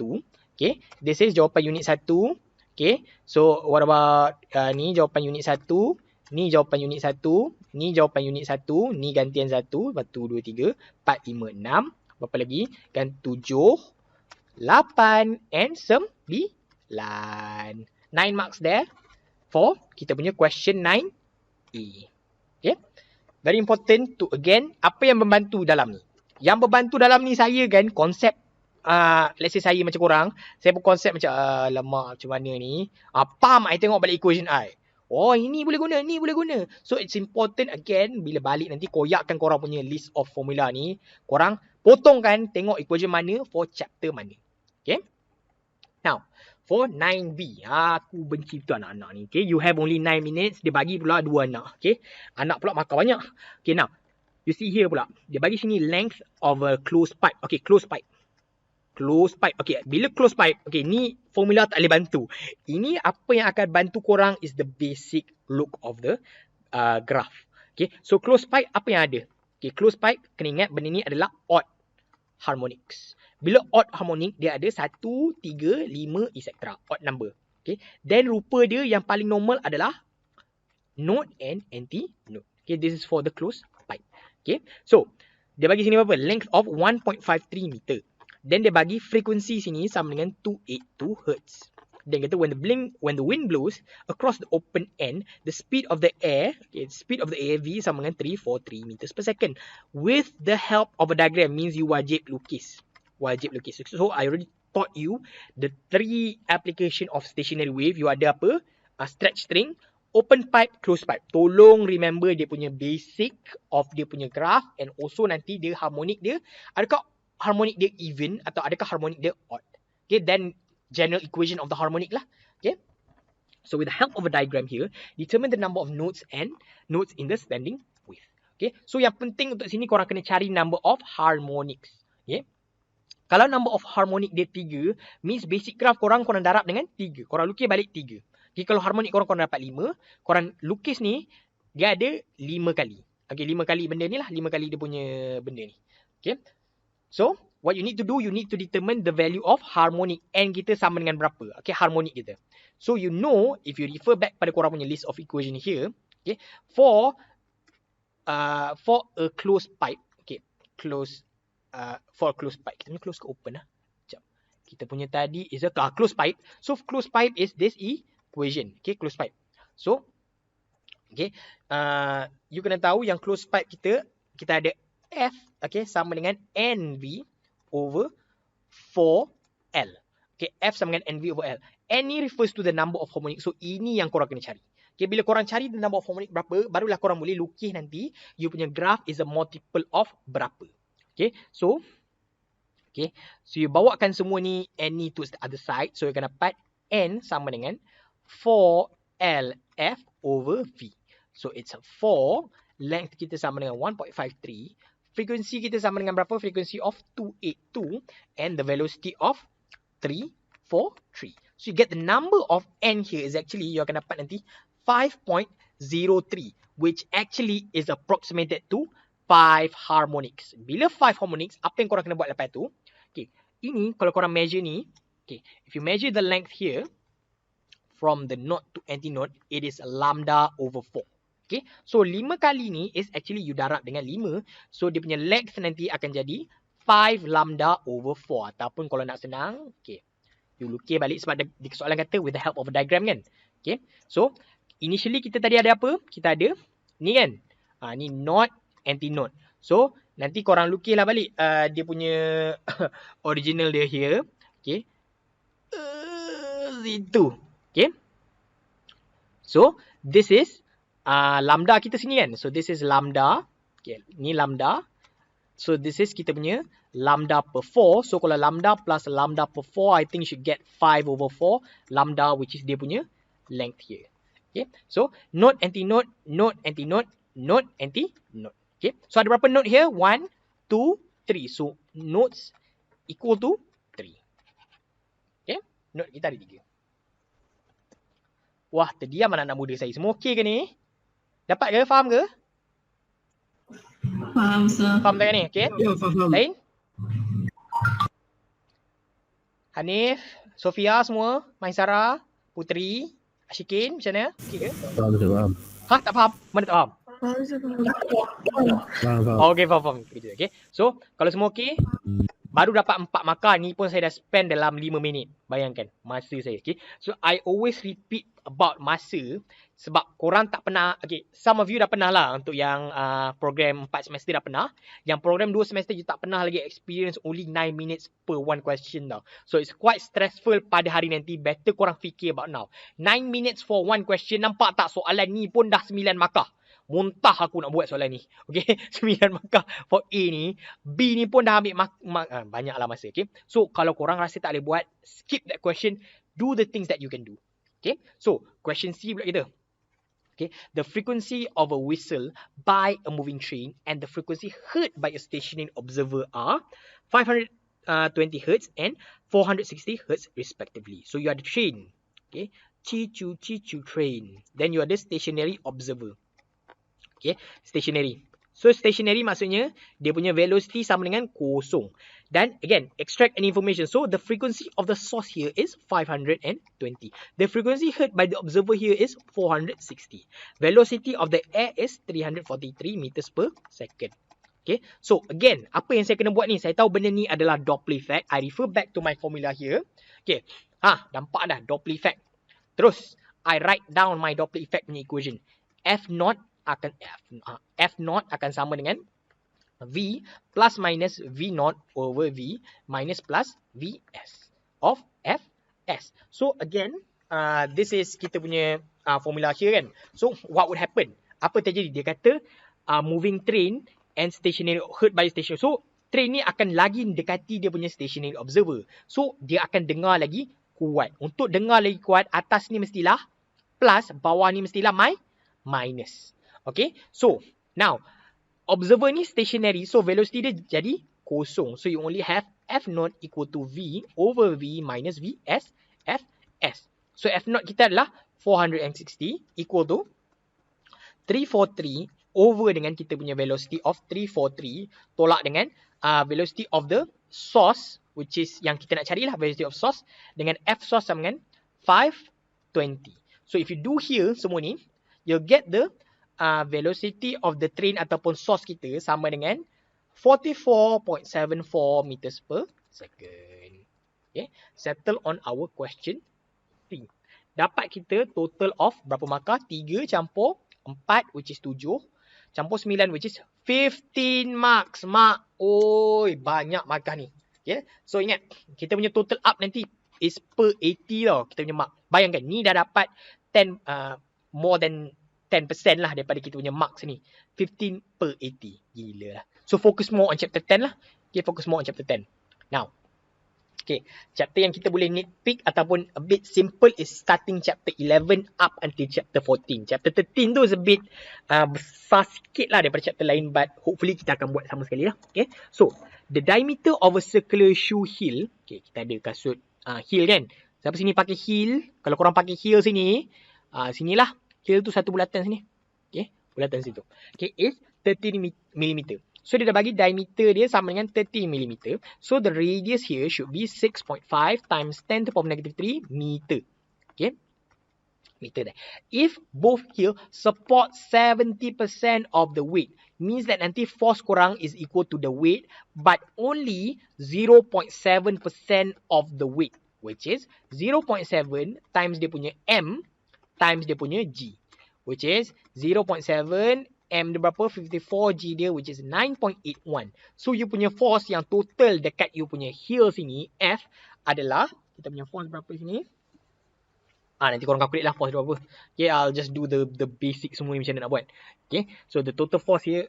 Speaker 1: Okay, this is jawapan unit 1. Okay, so what about ni jawapan unit 1. Ni jawapan unit 1, ni jawapan unit 1, ni gantian 1, lepas tu 2, 3, 4, 5, 6. Berapa lagi? Kan 7, 8 and 9. 9 marks there for kita punya question 9A. Okay. Very important to again, apa yang membantu dalam ni? Yang membantu dalam ni saya kan konsep, let's say saya macam korang, saya pun konsep macam, lemak macam mana ni. Pam, I tengok balik equation I. Oh, ini boleh guna, ni boleh guna. So, it's important again, bila balik nanti koyakkan korang punya list of formula ni, korang potongkan, tengok equation mana for chapter mana. Okay. Now, for 9B, aku benci betul anak-anak ni. Okay, you have only 9 minutes, dia bagi pula 2 anak. Okay, anak pula makan banyak. Okay, now, you see here pula, dia bagi sini length of a closed pipe. Okay, closed pipe. Closed pipe. Okay, bila closed pipe, okay, ni formula tak boleh bantu. Ini apa yang akan bantu korang is the basic look of the graph. Okay, so closed pipe apa yang ada? Okay, closed pipe, kena ingat benda ni adalah odd harmonics. Bila odd harmonic, dia ada 1, 3, 5, etc. Odd number. Okay, then rupa dia yang paling normal adalah node and anti-node. Okay, this is for the closed pipe. Okay, so dia bagi sini berapa? Length of 1.53 meter. Then dia bagi frekuensi sini sama dengan 282 Hz. Then kata when the wind blows across the open end, the speed of the air, okay, speed of the air V sama dengan 343 meters per second. With the help of a diagram means you wajib lukis. Wajib lukis. So I already taught you the 3 application of stationary wave. You ada apa? Stretch string, open pipe, closed pipe. Tolong remember dia punya basic of dia punya graph and also nanti dia harmonic dia. Adakah harmonic dia even atau adakah harmonic dia odd? Okay, then general equation of the harmonic lah. Okay. So with the help of a diagram here, determine the number of nodes and nodes in the standing wave. Okay. So yang penting untuk sini korang kena cari number of harmonics. Okay. Kalau number of harmonic dia 3, means basic graph korang darab dengan 3. Korang lukis balik 3. Okay, kalau harmonic korang dapat 5, korang lukis ni dia ada 5 kali. Okay, 5 kali benda ni lah, 5 kali dia punya benda ni. Okay. So, what you need to do, you need to determine the value of harmonic. N kita sama dengan berapa? Okay, harmonic kita. So, you know, if you refer back pada korang punya list of equation here, okay, for a closed pipe, okay, for a closed pipe. Kita punya close ke open lah? Sekejap. Kita punya tadi is a closed pipe. So, closed pipe is this equation. Okay, closed pipe. So, okay, you kena tahu yang closed pipe kita ada F, okay, sama dengan NV over 4L. Okay, F sama dengan NV over L. N ni refers to the number of harmonic. So, ini yang korang kena cari. Okay, bila korang cari the number of harmonic berapa, barulah korang boleh lukis nanti you punya graph is a multiple of berapa. Okay, so you bawakan semua ni, N ni to the other side. So, you akan dapat N sama dengan 4LF over V. So, it's 4. Length kita sama dengan 1.53. Frekuensi kita sama dengan berapa? Frekuensi of 282 and the velocity of 343. So you get the number of N here is actually you akan dapat nanti 5.03 which actually is approximated to 5 harmonics. Bila 5 harmonics, apa yang korang kena buat lepas tu? Okay, ini kalau korang measure ni, okay, if you measure the length here from the node to antinode, it is lambda over 4. Okay, so 5 kali ni is actually you darab dengan 5. So dia punya length nanti akan jadi 5 lambda over 4. Ataupun kalau nak senang, okay, you lukis balik sebab di soalan kata with the help of a diagram kan. Okay, so initially kita tadi ada apa? Kita ada ni kan. Ni node, antinode. So nanti korang lukislah balik dia punya original dia here. Okay, situ. Okay, so this is lambda kita sini kan. So this is lambda. Okay, ni lambda. So this is kita punya lambda per 4. So kalau lambda plus lambda per 4, I think you should get 5 over 4 lambda which is dia punya length here. Okay, so node, antinode, node, antinode, node, antinode. Okay, so ada berapa node here? 1, 2, 3. So nodes equal to 3. Okay, node kita ada 3. Wah, terdiam anak-anak muda saya. Semua okey ke ni? Dapat ke? Faham ke?
Speaker 2: Faham, sir.
Speaker 1: Faham tak ni? Okay?
Speaker 2: Ya, faham.
Speaker 1: Lain? Hanif, Sofia semua, Maisara, Putri, Ashikin, macam mana? Okey ke?
Speaker 3: Faham, faham.
Speaker 1: Ha, tak faham? Mana tak faham?
Speaker 2: Faham.
Speaker 1: Okay, faham. Okay. So, kalau semua okay, baru dapat 4 markah ni pun saya dah spend dalam 5 minit. Bayangkan masa saya. Okay. So, I always repeat about masa sebab korang tak pernah, okay, some of you dah pernah lah untuk yang program 4 semester dah pernah. Yang program 2 semester you tak pernah lagi experience only 9 minutes per one question tau. So, it's quite stressful pada hari nanti. Better korang fikir about now. 9 minutes for one question. Nampak tak soalan ni pun dah 9 markah. Muntah aku nak buat soalan ni. Okay, 9 markah for A ni. B ni pun dah ambil banyak lah masa. Okay, so kalau korang rasa tak boleh buat, skip that question. Do the things that you can do. Okay, so question C pula kita. Okay, the frequency of a whistle by a moving train and the frequency heard by a stationary observer are 520 Hz and 460 Hz respectively. So you are the train. Okay, chi-chu train. Then you are the stationary observer. Okay, stationary. So stationary maksudnya dia punya velocity sama dengan kosong. Dan again, extract any information. So the frequency of the source here is 520. The frequency heard by the observer here is 460. Velocity of the air is 343 meters per second. Okay, so again, apa yang saya kena buat ni? Saya tahu benda ni adalah Doppler effect. I refer back to my formula here. Okay, nampak dah Doppler effect. Terus, I write down my Doppler effect punya equation. F0 akan sama dengan V plus minus V0 over V minus plus Vs of Fs. So again, this is kita punya formula here kan. So what would happen? Apa terjadi? Dia kata moving train and stationary heard by station. So train ni akan lagi dekati dia punya stationary observer. So dia akan dengar lagi kuat. Untuk dengar lagi kuat, atas ni mestilah plus, bawah ni mestilah minus. Okay, so now observer ni stationary, so velocity dia jadi kosong. So you only have F0 equal to V over V minus Vs Fs. So F0 kita adalah 460 equal to 343 over dengan kita punya velocity of 343 tolak dengan velocity of the source, which is yang kita nak carilah velocity of source, dengan F source sama dengan 520. So if you do here semua ni, you'll get the velocity of the train ataupun source kita sama dengan 44.74 meters per second. Okay, settle on our question 3. Dapat kita total of berapa markah? 3 campur 4 which is 7 campur 9 which is 15 marks. Oi, banyak markah ni. Okay, so ingat kita punya total up nanti is per 80 tau kita punya mark. Bayangkan ni dah dapat 10 more than 10% lah daripada kita punya marks ni. 15 per 80. Gila lah. So focus more on chapter 10 lah. Okay, focus more on chapter 10. Now, okay, chapter yang kita boleh nitpick ataupun a bit simple is starting chapter 11 up until chapter 14. Chapter 13 tu is a bit besar sikit lah daripada chapter lain, but hopefully kita akan buat sama sekali lah. Okay, so the diameter of a circular shoe heel. Okay, kita ada kasut heel kan. Siapa sini pakai heel? Kalau korang pakai heel sini, sinilah. Heel tu satu bulatan sini. Okay, bulatan situ. Okay, is 30 mm. So dia dah bagi diameter dia sama dengan 30 mm. So the radius here should be 6.5 times 10 to the power negative 3 meter. Okay, meter there. If both heel support 70% of the weight, means that nanti force korang is equal to the weight, but only 0.7% of the weight, which is 0.7 times dia punya M times dia punya G, which is 0.7 M dia berapa? 54 G dia, which is 9.81. So you punya force yang total dekat you punya heel sini, F, adalah, kita punya force berapa sini? Nanti korang calculate lah force berapa. Okay, I'll just do the basic semua ni macam mana nak buat. Okay, so the total force here,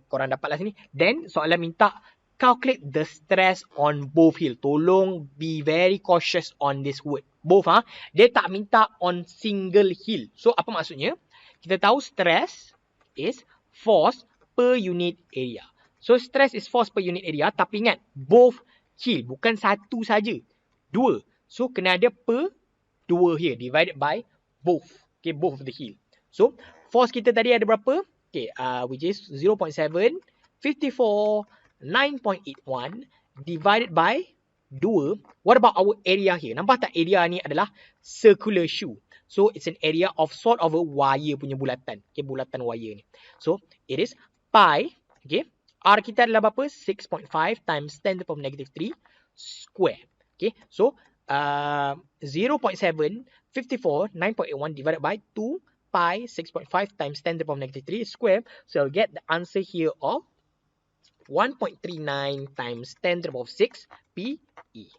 Speaker 1: korang dapat lah sini. Then soalan minta calculate the stress on both heel. Tolong be very cautious on this word. Both dia tak minta on single heel. So apa maksudnya? Kita tahu stress is force per unit area. So stress is force per unit area, tapi ingat both heel, bukan satu saja. 2. So kena ada per 2 here divided by both. Okay, both of the heel. So force kita tadi ada berapa? Okay, which is 0.7, 54, 9.81 divided by 2. What about our area here? Nampak tak area ni adalah circular shoe. So it's an area of sort of a wire punya bulatan. Okay, bulatan wire ni. So it is pi, okay. R kita adalah berapa? 6.5 times 10 to the power negative 3 square. Okay, so 0.7, 54, 9.81 divided by 2 pi 6.5 times 10 to the power negative 3 square. So I'll get the answer here of 1.39 times 10 to the power 6 PE.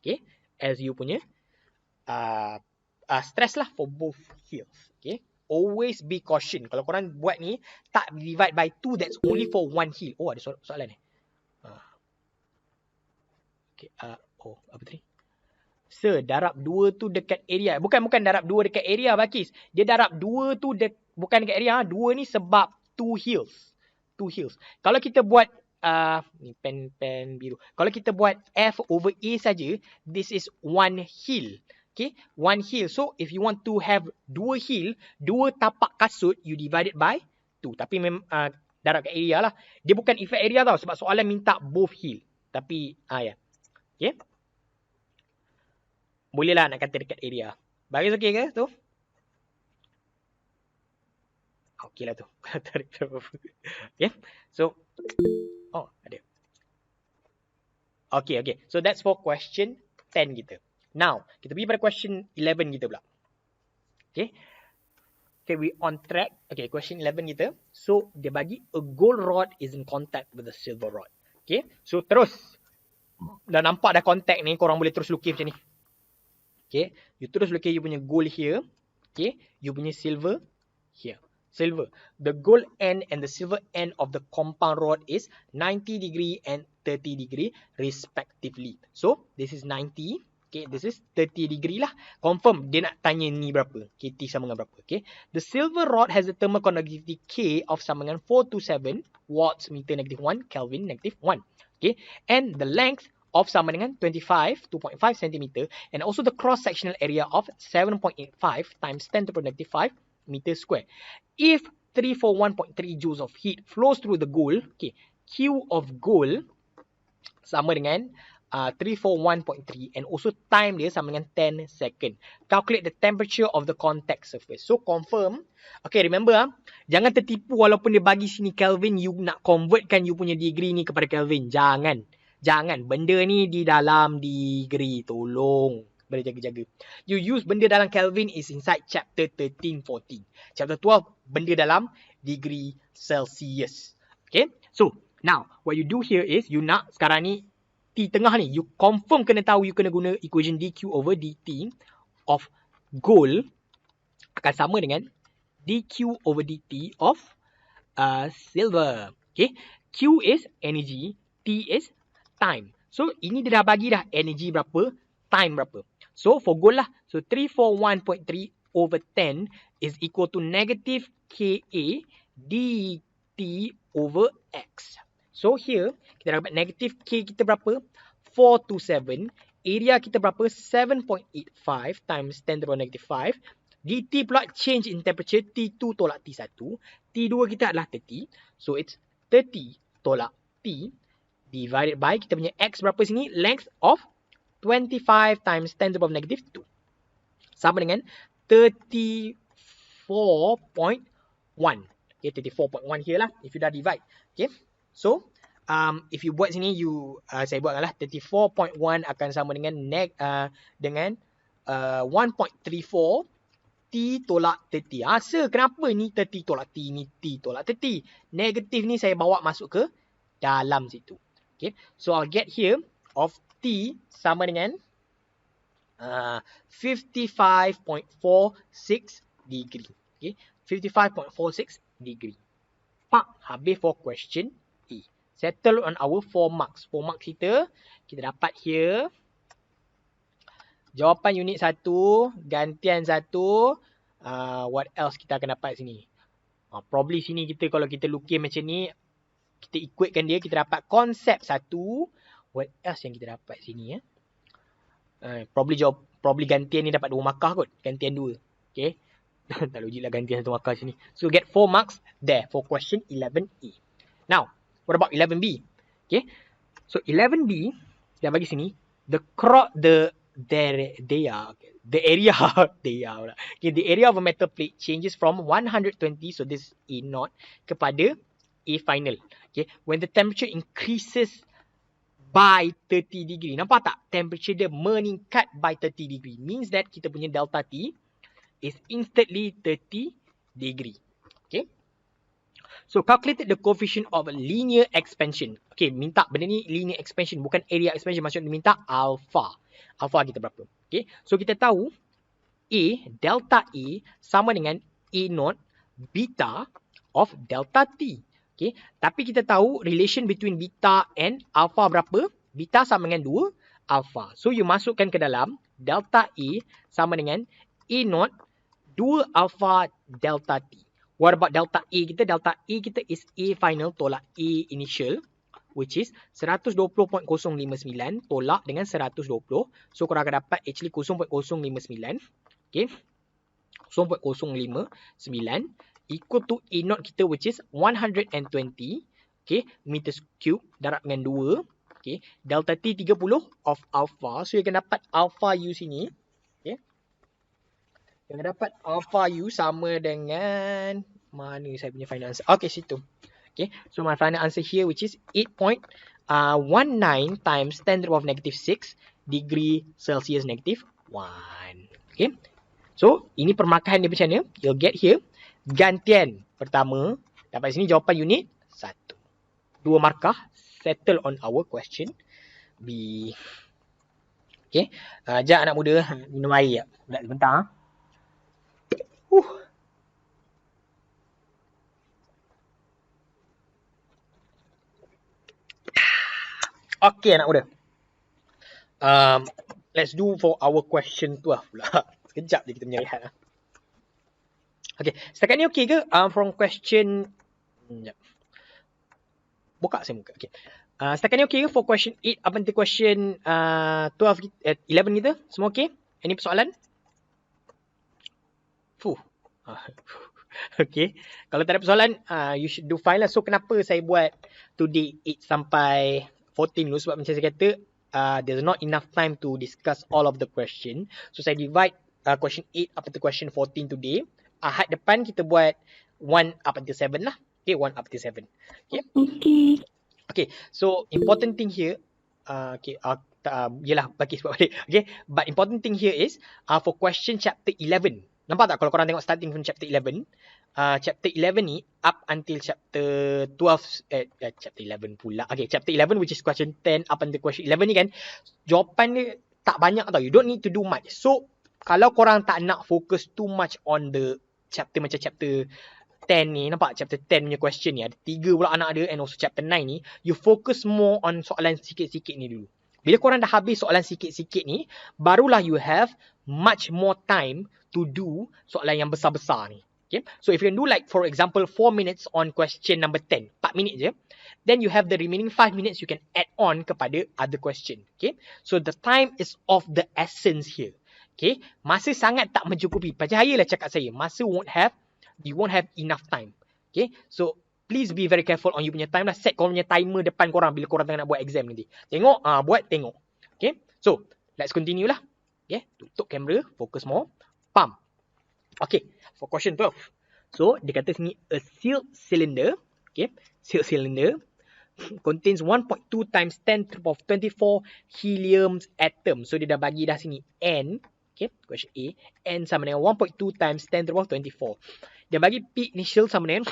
Speaker 1: Okay, as you punya stress lah for both heels. Okay, always be caution. Kalau korang buat ni tak divide by 2, that's only for one heel. Oh, ada soalan ni. Okay, apa tadi? Sir, darab 2 tu dekat area. Bukan darab 2 dekat area, Bakis. Dia darab 2 tu bukan dekat area. 2 ni sebab 2 heels. 2 heels. Kalau kita buat ni pen biru. Kalau kita buat F over A saja, this is one heel. Okay, one heel. So if you want to have 2 heel, 2 tapak kasut, you divide it by 2. Tapi darab kat area lah. Dia bukan effect area tau, sebab soalan minta both heel. Tapi ya. Okay. Boleh lah nak kata dekat area. Bagus okey ke tu? Okey lah tu. Tarik berapa. Okay. So, ada. Okay. So that's for question 10 kita. Now, kita pergi pada question 11 kita pula. Okay, we on track. Okay, question 11 kita. So, dia bagi a gold rod is in contact with a silver rod. Okay, so terus. Dah nampak dah contact ni, korang boleh terus lukis macam ni. Okay, you terus lukis you punya gold here. Okay, you punya silver here. Silver. The gold end and the silver end of the compound rod is 90 degree and 30 degree respectively. So, this is 90. Okay, this is 30 degree lah. Confirm dia nak tanya ni berapa. Okay, T sama dengan berapa. Okay, the silver rod has a thermal conductivity K of sama dengan 427 watts meter negative 1 Kelvin negative 1. Okay, and the length of sama dengan 2.5 cm and also the cross-sectional area of 7.85 times 10 to the negative 5 meter square. If 341.3 joules of heat flows through the gold, okay, Q of gold sama dengan 341.3 and also time dia sama dengan 10 second. Calculate the temperature of the contact surface. So confirm. Okay, remember jangan tertipu walaupun dia bagi sini Kelvin, you nak convertkan you punya degree ni kepada Kelvin. Jangan. Benda ni di dalam degree. Tolong. Berjaga-jaga. You use benda dalam Kelvin is inside chapter 13, 14. Chapter 12, benda dalam degree Celsius. Okay. So, now, what you do here is, you nak sekarang ni, T tengah ni, you confirm kena tahu, you kena guna equation dq over dt of gold akan sama dengan dq over dt of silver. Okay. Q is energy, T is time. So, ini dia dah bagi dah energy berapa, time berapa. So, for gold lah. So, 341.3 over 10 is equal to negative Ka dt over x. So, here, kita dapat negative K kita berapa? 427. Area kita berapa? 7.85 times 10 to the power negative 5. dt pula change in temperature. T2 tolak T1. T2 kita adalah 30. So, it's 30 tolak T divided by, kita punya X berapa sini? Length of 25 times 10 to the power negative 2. Sama dengan 34.1. Okay, 34.1 here lah. If you dah divide. Okay. So, if you buat sini, saya buatlah 34.1 akan sama dengan 1.34 T tolak 30. Sir, kenapa ni 30 tolak T, ni T tolak 30? Negatif ni saya bawa masuk ke dalam situ. Okay. So, I'll get here of T sama dengan 55.46 degree. Okay. 55.46 degree. Habis for question E. Settle on our 4 marks. 4 marks kita dapat here. Jawapan unit 1, gantian 1. What else kita akan dapat sini? Probably sini kita kalau kita lukis macam ni, kita equatekan dia, kita dapat konsep 1. What else yang kita dapat sini? Probably gantian ni dapat 2 markah kot. Gantian 2. Okay. Tak logik lah gantian 1 markah sini. So get 4 marks there for question 11E. Now, what about 11B? Okay. So 11B, dia bagi sini, the they are the area they are pula. Okay, the area of a metal plate changes from 120, so this A naught, kepada A final. Okay, when the temperature increases by 30 degree. Nampak tak? Temperature dia meningkat by 30 degree. Means that kita punya delta T is instantly 30 degree. Okay. So calculated the coefficient of linear expansion. Okay, minta benda ni linear expansion, bukan area expansion. Maksudnya minta alpha. Alpha kita berapa? Okay, so kita tahu A, delta A sama dengan A naught beta of delta T. Okay, tapi kita tahu relation between beta and alpha berapa? Beta sama dengan 2 alpha. So you masukkan ke dalam delta A sama dengan A naught 2 alpha delta T. What about delta A kita? Delta A kita is A final tolak A initial, which is 120.059 tolak dengan 120. So korang akan dapat actually 0.059. Okay, 0.059 equal to A naught kita, which is 120, okay, meters cube darab dengan 2, okay, delta T 30 of alpha. So you akan dapat alpha U sini, okay, you akan dapat alpha U sama dengan, mana saya punya final answer, okay, situ. Okay, so my final answer here, which is 8.19 times 10 to the power of negative 6 degree Celsius negative 1. Okay, so ini permarkahan dia macam mana? You'll get here. Gantian pertama, dapat sini jawapan unit 1. 2 markah, settle on our question B. Okay, sekejap anak muda, minum air. Sebentar. Okay anak muda. Let's do for our question 12 pula. Sekejap je kita punya rehat. Okay, setakat ni okay ke? From question... Buka saya muka. Okay. Setakat ni okay ke for question 8 up until question 11 kita? Semua okay? Any persoalan? Okay. Kalau tak ada persoalan, you should do fine lah. So, kenapa saya buat today 8 sampai 14 dulu? Sebab macam saya kata, there's not enough time to discuss all of the question. So, saya divide question 8 up until question 14 today. Ahad depan kita buat 1 up until 7 lah. Okay, 1 up until 7. Okay. Okay, so important thing here, yelah, bagi sebab balik. Okay, but important thing here is, for question chapter 11. Nampak tak kalau korang tengok starting from chapter 11, chapter 11 ni up until chapter 12, chapter 11 pula. Okay, chapter 11 which is question 10 up until question 11 ni kan, jawapan dia tak banyak tau. You don't need to do much. So, kalau korang tak nak focus too much on the chapter macam chapter 10 ni, nampak chapter 10 punya question ni, ada 3 pula anak dia, and also chapter 9 ni, you focus more on soalan sikit-sikit ni dulu. Bila korang dah habis soalan sikit-sikit ni, barulah you have much more time to do soalan yang besar-besar ni. Okay? So if you can do like for example 4 minutes on question number 10, 4 minit je, then you have the remaining 5 minutes you can add on kepada other question. Okay? So the time is of the essence here. Okay? Masa sangat tak mencukupi. Percayalah cakap saya, masa you won't have enough time. Okay? So please be very careful on you punya time lah. Set korang punya timer depan korang bila korang tengah nak buat exam nanti. Tengok, buat, tengok. Okay? So, let's continue lah. Okay? Tutup kamera, focus more. Pump. Okay, for question 12. So, dia kata sini, a sealed cylinder, okay, sealed cylinder contains 1.2 times 10 to the power of 24 helium atom. So, dia dah bagi dah sini N, okay, question A, N sama dengan 1.2 times 10 to the power of 24. Dia bagi P initial sama dengan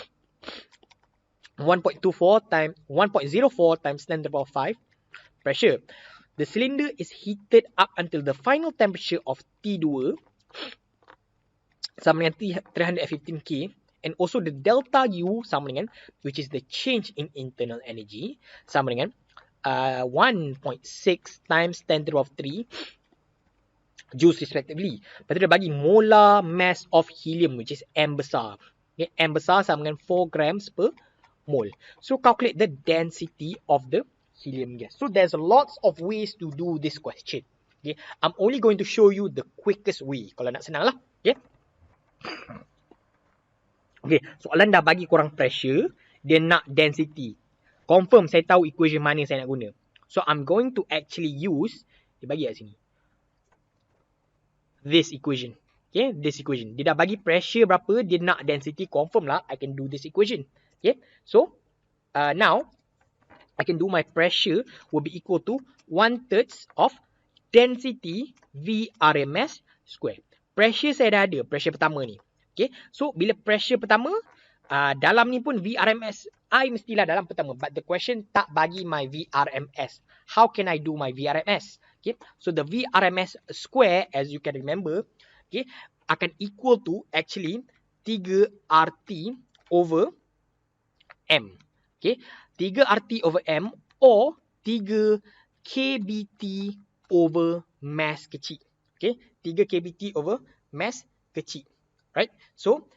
Speaker 1: 1.04 times 1.04 times 10 to the power of 5 pressure. The cylinder is heated up until the final temperature of T2 sama dengan 315 K, and also the delta U sama dengan, which is the change in internal energy, sama dengan 1.6 times 10 to the power of 3 joules respectively. Lepas tu dia bagi molar mass of helium, which is M besar. Okay, M besar sama dengan 4 grams per mole. So calculate the density of the helium gas. So there's lots of ways to do this question. Okay, I'm only going to show you the quickest way. Kalau nak senang lah. Okay. Okay, soalan dah bagi korang pressure, dia nak density. Confirm saya tahu equation mana saya nak guna. So I'm going to actually use, dia bagi kat sini, this equation. Okay, this equation. Dia dah bagi pressure berapa, dia nak density, confirm lah I can do this equation. Okay, so now I can do my pressure will be equal to 1/3 of density VRMS square. Pressure saya dah ada, pressure pertama ni. Okay, so bila pressure pertama, dalam ni pun VRMS I mestilah dalam pertama, but the question tak bagi my VRMS. How can I do my VRMS? Okay, so the VRMS square, as you can remember, okay, akan equal to actually 3RT over M. Okay, 3RT over M or 3 KBT over mass kecil. Okay, 3 KBT over mass kecil. Right, so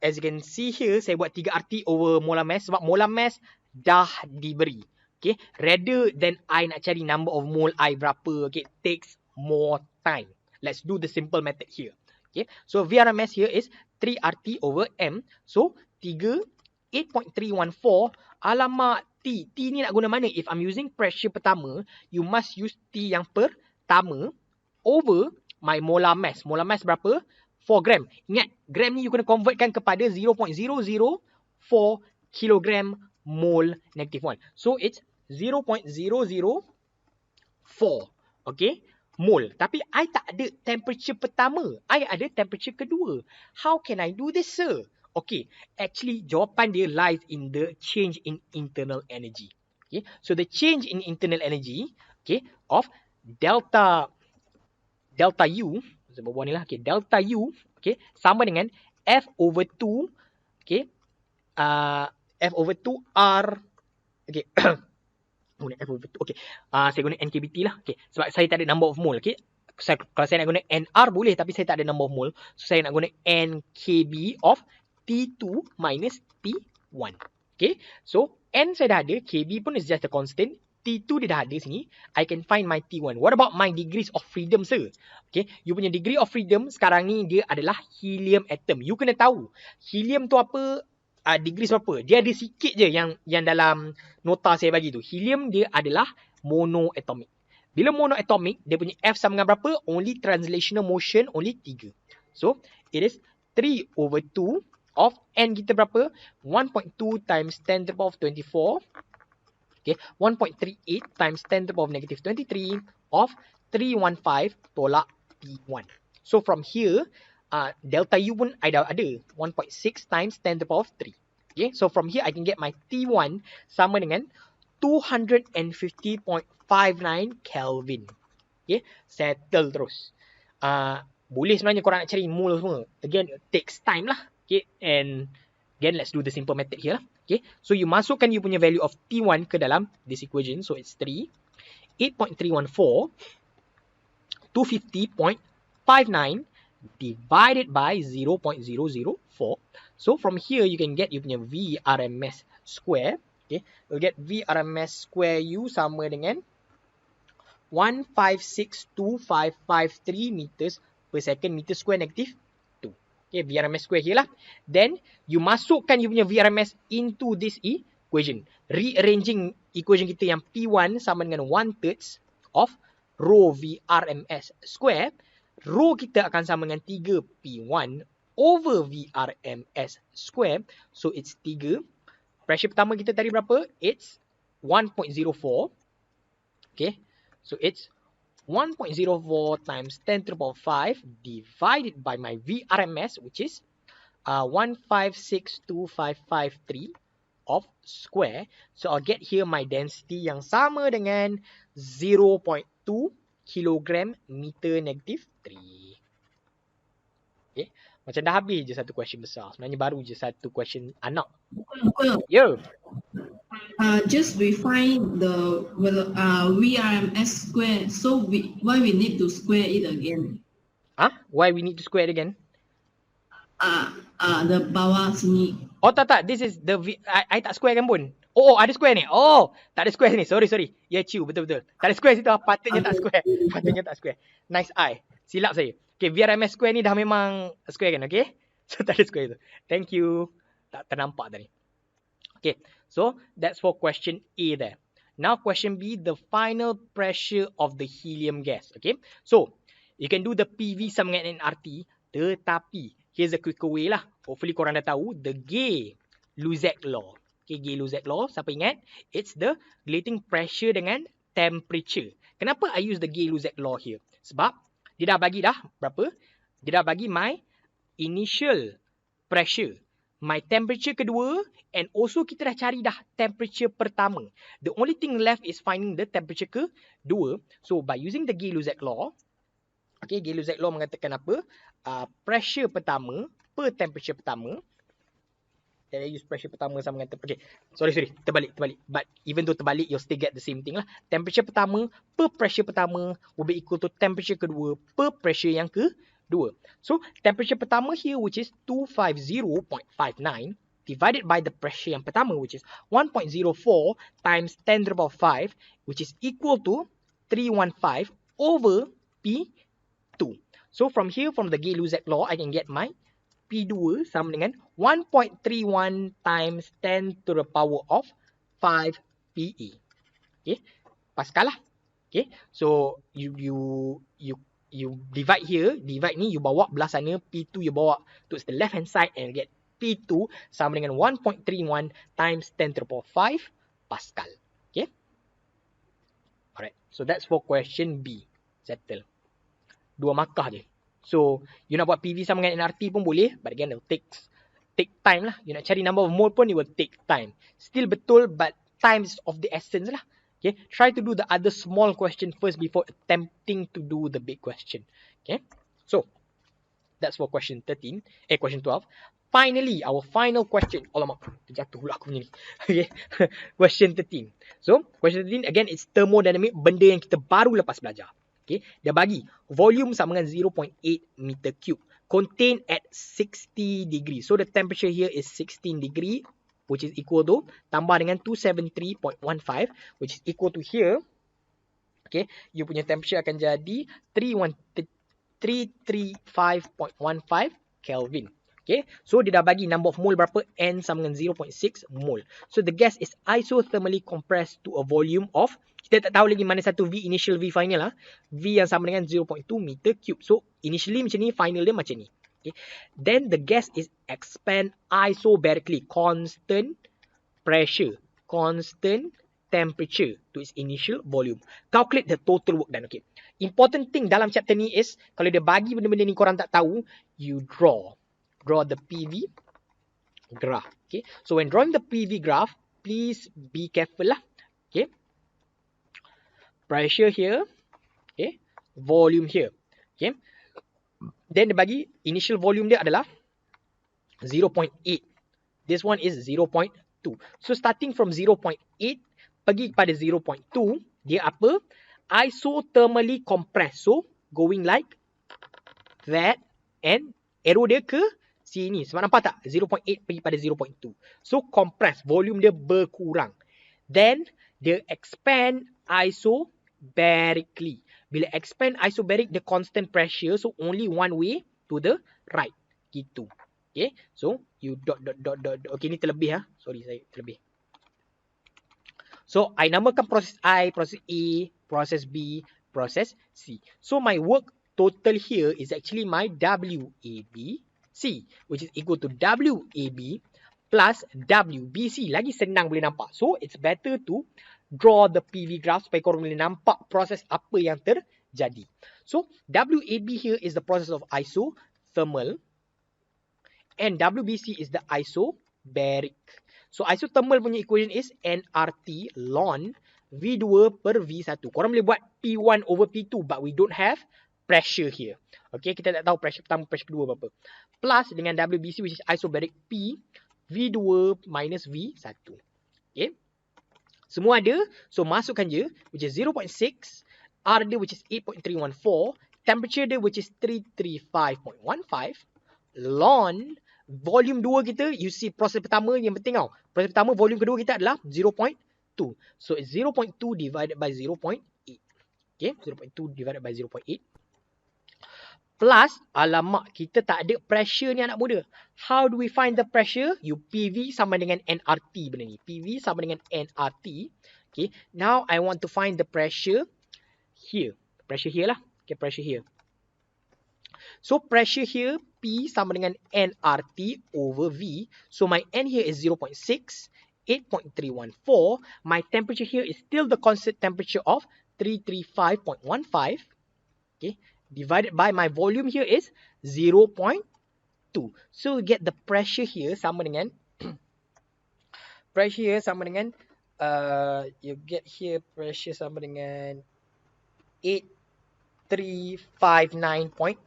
Speaker 1: as you can see here, saya buat 3RT over molar mass sebab molar mass dah diberi. Okay, rather than I nak cari number of mole I berapa, okay, takes more time. Let's do the simple method here. Okay, so VRMS here is 3RT over M. So 8.314. Alamak, T ni nak guna mana? If I'm using pressure pertama, you must use T yang pertama over my molar mass. Molar mass berapa? 4 gram. Ingat, gram ni you kena convertkan kepada 0.004 kilogram mole negative 1. So it's 0.004. Okay, mole. Tapi I tak ada temperature pertama. I ada temperature kedua. How can I do this, sir? Okay, actually jawapan dia lies in the change in internal energy. Okay, so the change in internal energy, okay, of delta U, saya buat ni lah, okay, delta U, okay, sama dengan F over 2, okay, F over 2 R, okay, guna F over 2, okay, saya guna NKBT lah, okay, sebab saya tak ada number of mole, okay. Kalau saya nak guna NR boleh, tapi saya tak ada number of mole, so saya nak guna NKB of T2 minus T1. Okay, so N saya dah ada, KB pun is just a constant, T2 dia dah ada sini, I can find my T1. What about my degrees of freedom, sir? Okay, you punya degree of freedom sekarang ni dia adalah helium atom. You kena tahu, helium tu apa, degrees berapa. Dia ada sikit je yang dalam nota saya bagi tu. Helium dia adalah monoatomic. Bila monoatomic, dia punya F sama dengan berapa? Only translational motion, only 3. So, it is 3 over 2 of N kita berapa? 1.2 times 10 to the power of 24. Okay, 1.38 times 10 to the power of negative 23 of 315 tolak T1. So, from here, delta U pun I dah ada. 1.6 times 10 to the power of 3. Okay, so from here, I can get my T1 sama dengan 250.59 Kelvin. Okay, settle terus. Boleh sebenarnya korang nak cari mole semua. Again, it takes time lah. Okay, and again, let's do the simple method here lah. Okay, so you masukkan you punya value of T1 ke dalam this equation. So it's 3, 8.314, 250.59 divided by 0.004. So from here, you can get you punya VRMS square. Okay, you'll get VRMS square U sama dengan 1562553 meters per second, meter square negative 2. Okay, VRMS square here lah. Then, you masukkan you punya VRMS into this equation. Rearranging equation kita yang P1 sama dengan 1/3 of rho VRMS square. Rho kita akan sama dengan 3 P1 over VRMS square. So, it's 3. Pressure pertama kita tadi berapa? It's 1.04. Okay, so it's 1.04 times 10 to the power 5 divided by my VRMS, which is 1562553 of square. So I'll get here my density yang sama dengan 0.2 kilogram meter negative 3. Okay, macam dah habis je satu question besar. Sebenarnya baru je satu question anak. Ya.
Speaker 2: Just we find the VRMS square. So why we need to square it again?
Speaker 1: Why we need to square it again?
Speaker 2: The bawah sini.
Speaker 1: Oh tak. This is the I tak square kan pun. Oh, ada square ni. Oh, tak ada square sini. Sorry. Ya, ciu, betul. Tak ada square situ. Patutnya tak square. Patutnya tak square. Nice eye. Silap saya. Okay, VRMS square ni dah memang square kan, okay? So tak ada square tu. Thank you. Tak ternampak tadi. Okay, so that's for question A there. Now question B, the final pressure of the helium gas. Okay, so You can do the PV sama dengan nRT. Tetapi, here's a quicker way lah. Hopefully korang dah tahu. The Gay-Lussac law. Okay, Gay-Lussac law. Siapa ingat? It's the relating pressure dengan temperature. Kenapa I use the Gay-Lussac law here? Sebab, dia dah bagi dah berapa? Dia dah bagi my initial pressure, my temperature kedua, and also kita dah cari dah temperature pertama. The only thing left is finding the temperature kedua. So, by using the Gay-Lussac law, okay, Gay-Lussac law mengatakan apa? Pressure pertama per temperature pertama. Then I use pressure pertama sama dengan okay. Sorry, terbalik. But even though terbalik, you'll still get the same thing lah. Temperature pertama per pressure pertama will be equal to temperature kedua per pressure yang kedua. So, temperature pertama here, which is 250.59, divided by the pressure yang pertama, which is 1.04 times 10 to the power 5, which is equal to 315 over P2. So, from here, from the Gay-Lussac law, I can get my P2 sama dengan 1.31 times 10 to the power of 5 PE. Okay, Pascal lah. Okay, so you divide here, divide ni you bawa belah sana, P2 you bawa towards the left hand side and get P2 sama dengan 1.31 times 10 to the power 5 Pascal. Okay, alright, so that's for question B. Settle. 2 markah je. So, you nak buat PV sama dengan nRT pun boleh, but again, it will take time lah. You nak cari number of mole pun, it will take time. Still betul, but time is of the essence lah. Okay, try to do the other small question first before attempting to do the big question. Okay, so, that's for question 12. Finally, our final question. Alamak, terjatuh pula aku punya ni. Okay, question 13. So, question 13, again, it's thermodynamic, benda yang kita baru lepas belajar. Okay, dia bagi volume sama dengan 0.8 meter cube contained at 60 degree. So the temperature here is 16 degree, which is equal to tambah dengan 273.15, which is equal to here. Okay, you punya temperature akan jadi 335.15 Kelvin. Okay, so dia dah bagi number of mole berapa? N sama dengan 0.6 mole. So the gas is isothermally compressed to a volume of, kita tak tahu lagi mana satu V initial, V final lah. V yang sama dengan 0.2 meter cube. So initially macam ni, final dia macam ni. Okay. Then the gas is expand isobarically, constant pressure, constant temperature to its initial volume. Calculate the total work done. Okay. Important thing dalam chapter ni is, kalau dia bagi benda-benda ni korang tak tahu, you draw the PV graph. Okay. So when drawing the PV graph, please be careful lah. Okay. Pressure here, okay, volume here, okay. Then dia bagi initial volume dia adalah 0.8. This one is 0.2. So starting from 0.8 pergi kepada 0.2, dia apa? Isothermally compressed. So going like that, and arrow dia ke sini. Sebab nampak tak? 0.8 pergi pada 0.2. So compress, volume dia berkurang. Then dia expand isobarically. Bila expand isobaric, the constant pressure, so only one way to the right. Gitu. Okay, so you dot. Okay, ni terlebih ha. Sorry, saya terlebih. So I namakan proses I, proses A, proses B, proses C. So my work total here is actually my WABC, which is equal to WAB plus WBC. Lagi senang boleh nampak. So it's better to draw the PV graph supaya korang boleh nampak proses apa yang terjadi. So, WAB here is the process of isothermal and WBC is the isobaric. So, isothermal punya equation is nRT ln V2 per V1. Korang boleh buat P1 over P2 but we don't have pressure here. Okay, kita tak tahu pressure pertama, pressure kedua berapa. Plus dengan WBC which is isobaric P V2 minus V1. Okay. Semua ada, so masukkan je, which is 0.6, R dia which is 8.314, temperature dia which is 335.15, ln, volume 2 kita, you see proses pertama yang penting tau. Proses pertama, volume kedua kita adalah 0.2. So, it's 0.2 divided by 0.8. Okay, 0.2 divided by 0.8. Plus, alamak, kita tak ada pressure ni anak muda. How do we find the pressure? You PV sama dengan nRT benda ni. PV sama dengan nRT. Okay, now I want to find the pressure here. Pressure here lah. Okay, pressure here. So pressure here, P sama dengan nRT over V. So my N here is 0.6, 8.314. My temperature here is still the constant temperature of 335.15. Okay, divided by my volume here is 0.2. So we get the pressure here sama dengan pressure here sama dengan you get here pressure sama dengan 8359.3.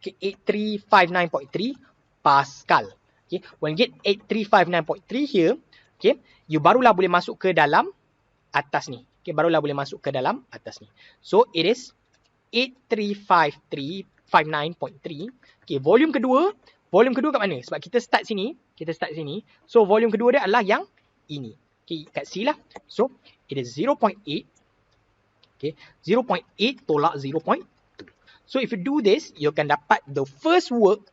Speaker 1: Okay, 8359.3 Pascal. Okay, when you get 8359.3 here, okay, you barulah boleh masuk ke dalam atas ni. Okay, barulah boleh masuk ke dalam atas ni. So it is 8359.3. Okay, volume kedua kat mana? Sebab kita start sini. So volume kedua dia adalah yang ini. Okay, kat C lah. So it is 0.8. Okay, 0.8 tolak 0.2. So if you do this, you akan dapat the first work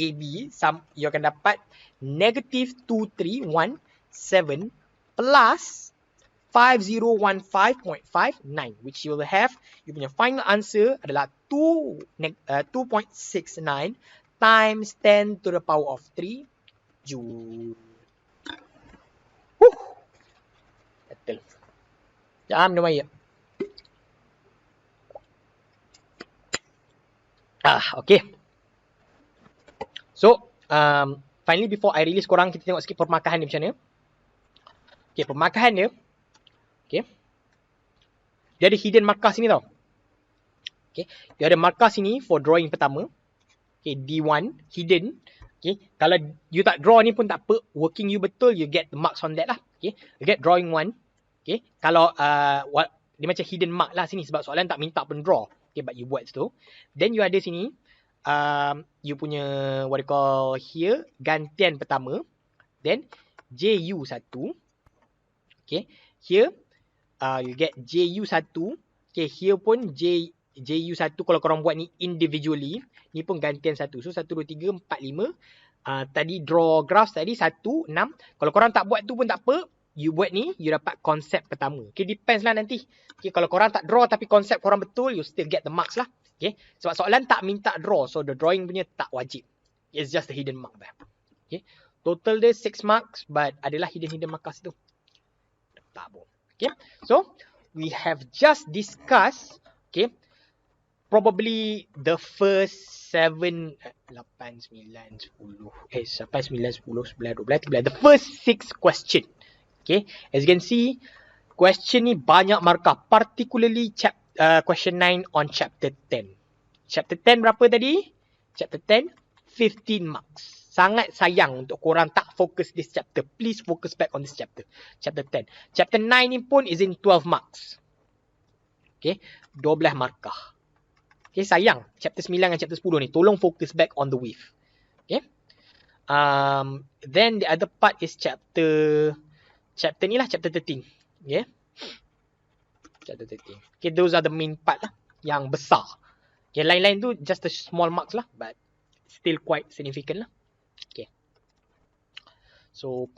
Speaker 1: AB, you akan dapat negative 2317 plus 5015.59, which you will have, you punya final answer adalah 2.69 times 10 to the power of 3 joule. Betul. Jangan minum air. Okay. So, finally before I release korang, kita tengok sikit permakahan dia macam mana. Okay, permakahan dia. Okay. Dia ada hidden markah sini tau. Okay. Dia ada markah sini for drawing pertama. Okay, D1, hidden. Okay. Kalau you tak draw ni pun tak apa. Working you betul, you get the marks on that lah. Okay. You get drawing 1. Okay. Kalau, dia macam hidden mark lah sini sebab soalan tak minta pun draw. Okay, but you buat situ. Then you ada sini, you punya, what you call here, gantian pertama. Then, JU1. Okay, here, you get JU1. Okay, here pun JU1 kalau korang buat ni individually. Ni pun gantian 1. So, 1, 2, 3, 4, 5. Tadi draw graphs tadi, 1, 6. Kalau korang tak buat tu pun tak apa. You buat ni, you dapat konsep pertama. Okay, depends lah nanti. Okay, kalau korang tak draw tapi konsep korang betul, you still get the marks lah. Okay, sebab soalan tak minta draw. So, the drawing punya tak wajib. It's just the hidden mark there. Okay, total dia 6 marks, but adalah hidden marks tu. Tak pun. Okay, so, we have just discussed, okay, probably the first 7, 8, 9, 10, sampai 9, 10, 11, 12, 13, the first 6 question. Okay, as you can see, question ni banyak markah, particularly question 9 on chapter 10. Chapter 10 berapa tadi? Chapter 10, 15 marks. Sangat sayang untuk korang tak fokus this chapter. Please focus back on this chapter. Chapter 10. Chapter 9 ni pun is in 12 marks. Okay, 12 markah. Okay, sayang. Chapter 9 dan chapter 10 ni, tolong focus back on the wave. Okay. Then the other part is chapter ni lah, chapter 13. Okay. Chapter 13. Okay, those are the main part lah, yang besar. Okay, lain-lain tu just a small marks lah, but still quite significant lah. Okay. So,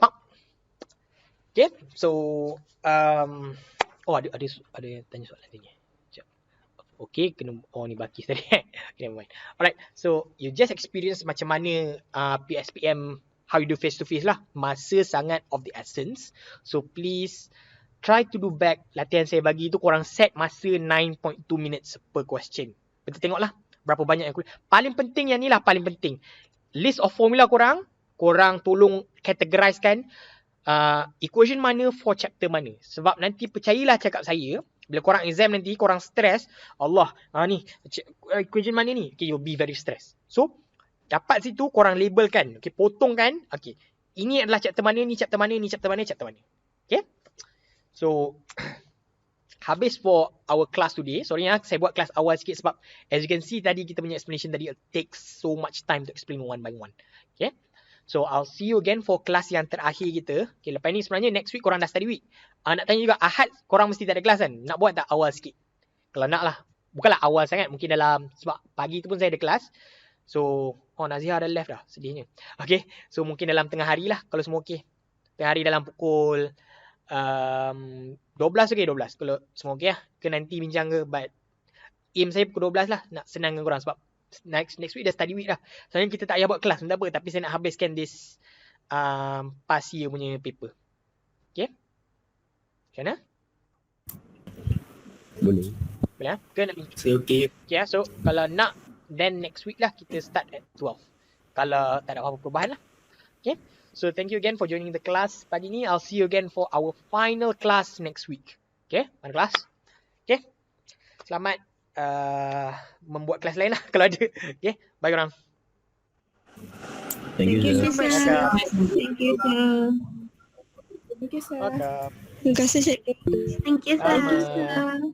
Speaker 1: okay, so, ada yang tanya soalan tadi. Okay, ni bakis tadi. Okay, never mind. Alright, so you just experience macam mana PSPM, how you do face to face lah. Masa sangat of the essence. So please try to do back latihan saya bagi tu, korang set masa 9.2 minutes per question. Betul, tengoklah berapa banyak yang paling penting yang ni lah, paling penting. List of formula korang tolong categorizekan equation mana for chapter mana. Sebab nanti percayalah cakap saya, bila korang exam nanti, korang stress, Allah, ni equation mana ni? Okay, you'll be very stressed. So, dapat situ korang labelkan, okay, potongkan, okay, ini adalah chapter mana, ni chapter mana, ni chapter mana, chapter mana. Okay? So, habis for our class today. Sorry saya buat kelas awal sikit sebab as you can see tadi kita punya explanation tadi, it takes so much time to explain one by one. Okay? So, I'll see you again for kelas yang terakhir kita. Okay, lepas ni sebenarnya next week korang dah study week. Nak tanya juga, Ahad korang mesti tak ada kelas kan? Nak buat tak awal sikit? Kalau nak lah. Bukanlah awal sangat, mungkin dalam, sebab pagi tu pun saya ada kelas. So, Nazihah dah left dah, sedihnya. Okay, so mungkin dalam tengah hari lah, kalau semua okay. Tengah hari dalam pukul 12 okay, 12. Kalau semua okay lah. Ke nanti bincang ke, but aim saya pukul 12 lah, nak senang dengan korang sebab next week dah study week dah. Sebenarnya kita tak payah buat kelas pun tak apa, tapi saya nak habiskan this past year punya paper. Okay? Macam mana?
Speaker 3: Boleh.
Speaker 1: Boleh lah? Ke nak
Speaker 3: Saya okey.
Speaker 1: okay, so kalau nak, then next week lah kita start at 12. Kalau tak ada apa-apa perubahan lah. Okay? So thank you again for joining the class pagi ni. I'll see you again for our final class next week. Okay? Mana kelas? Okay? Selamat membuat kelas lain lah kalau ada. Okay? Bye korang.
Speaker 3: Thank you, sir.
Speaker 4: sir. Thank you, sir. Thank you, sir.
Speaker 1: Welcome.
Speaker 4: Terima kasih, cikgu. Thank you,
Speaker 1: Sama.
Speaker 4: sir.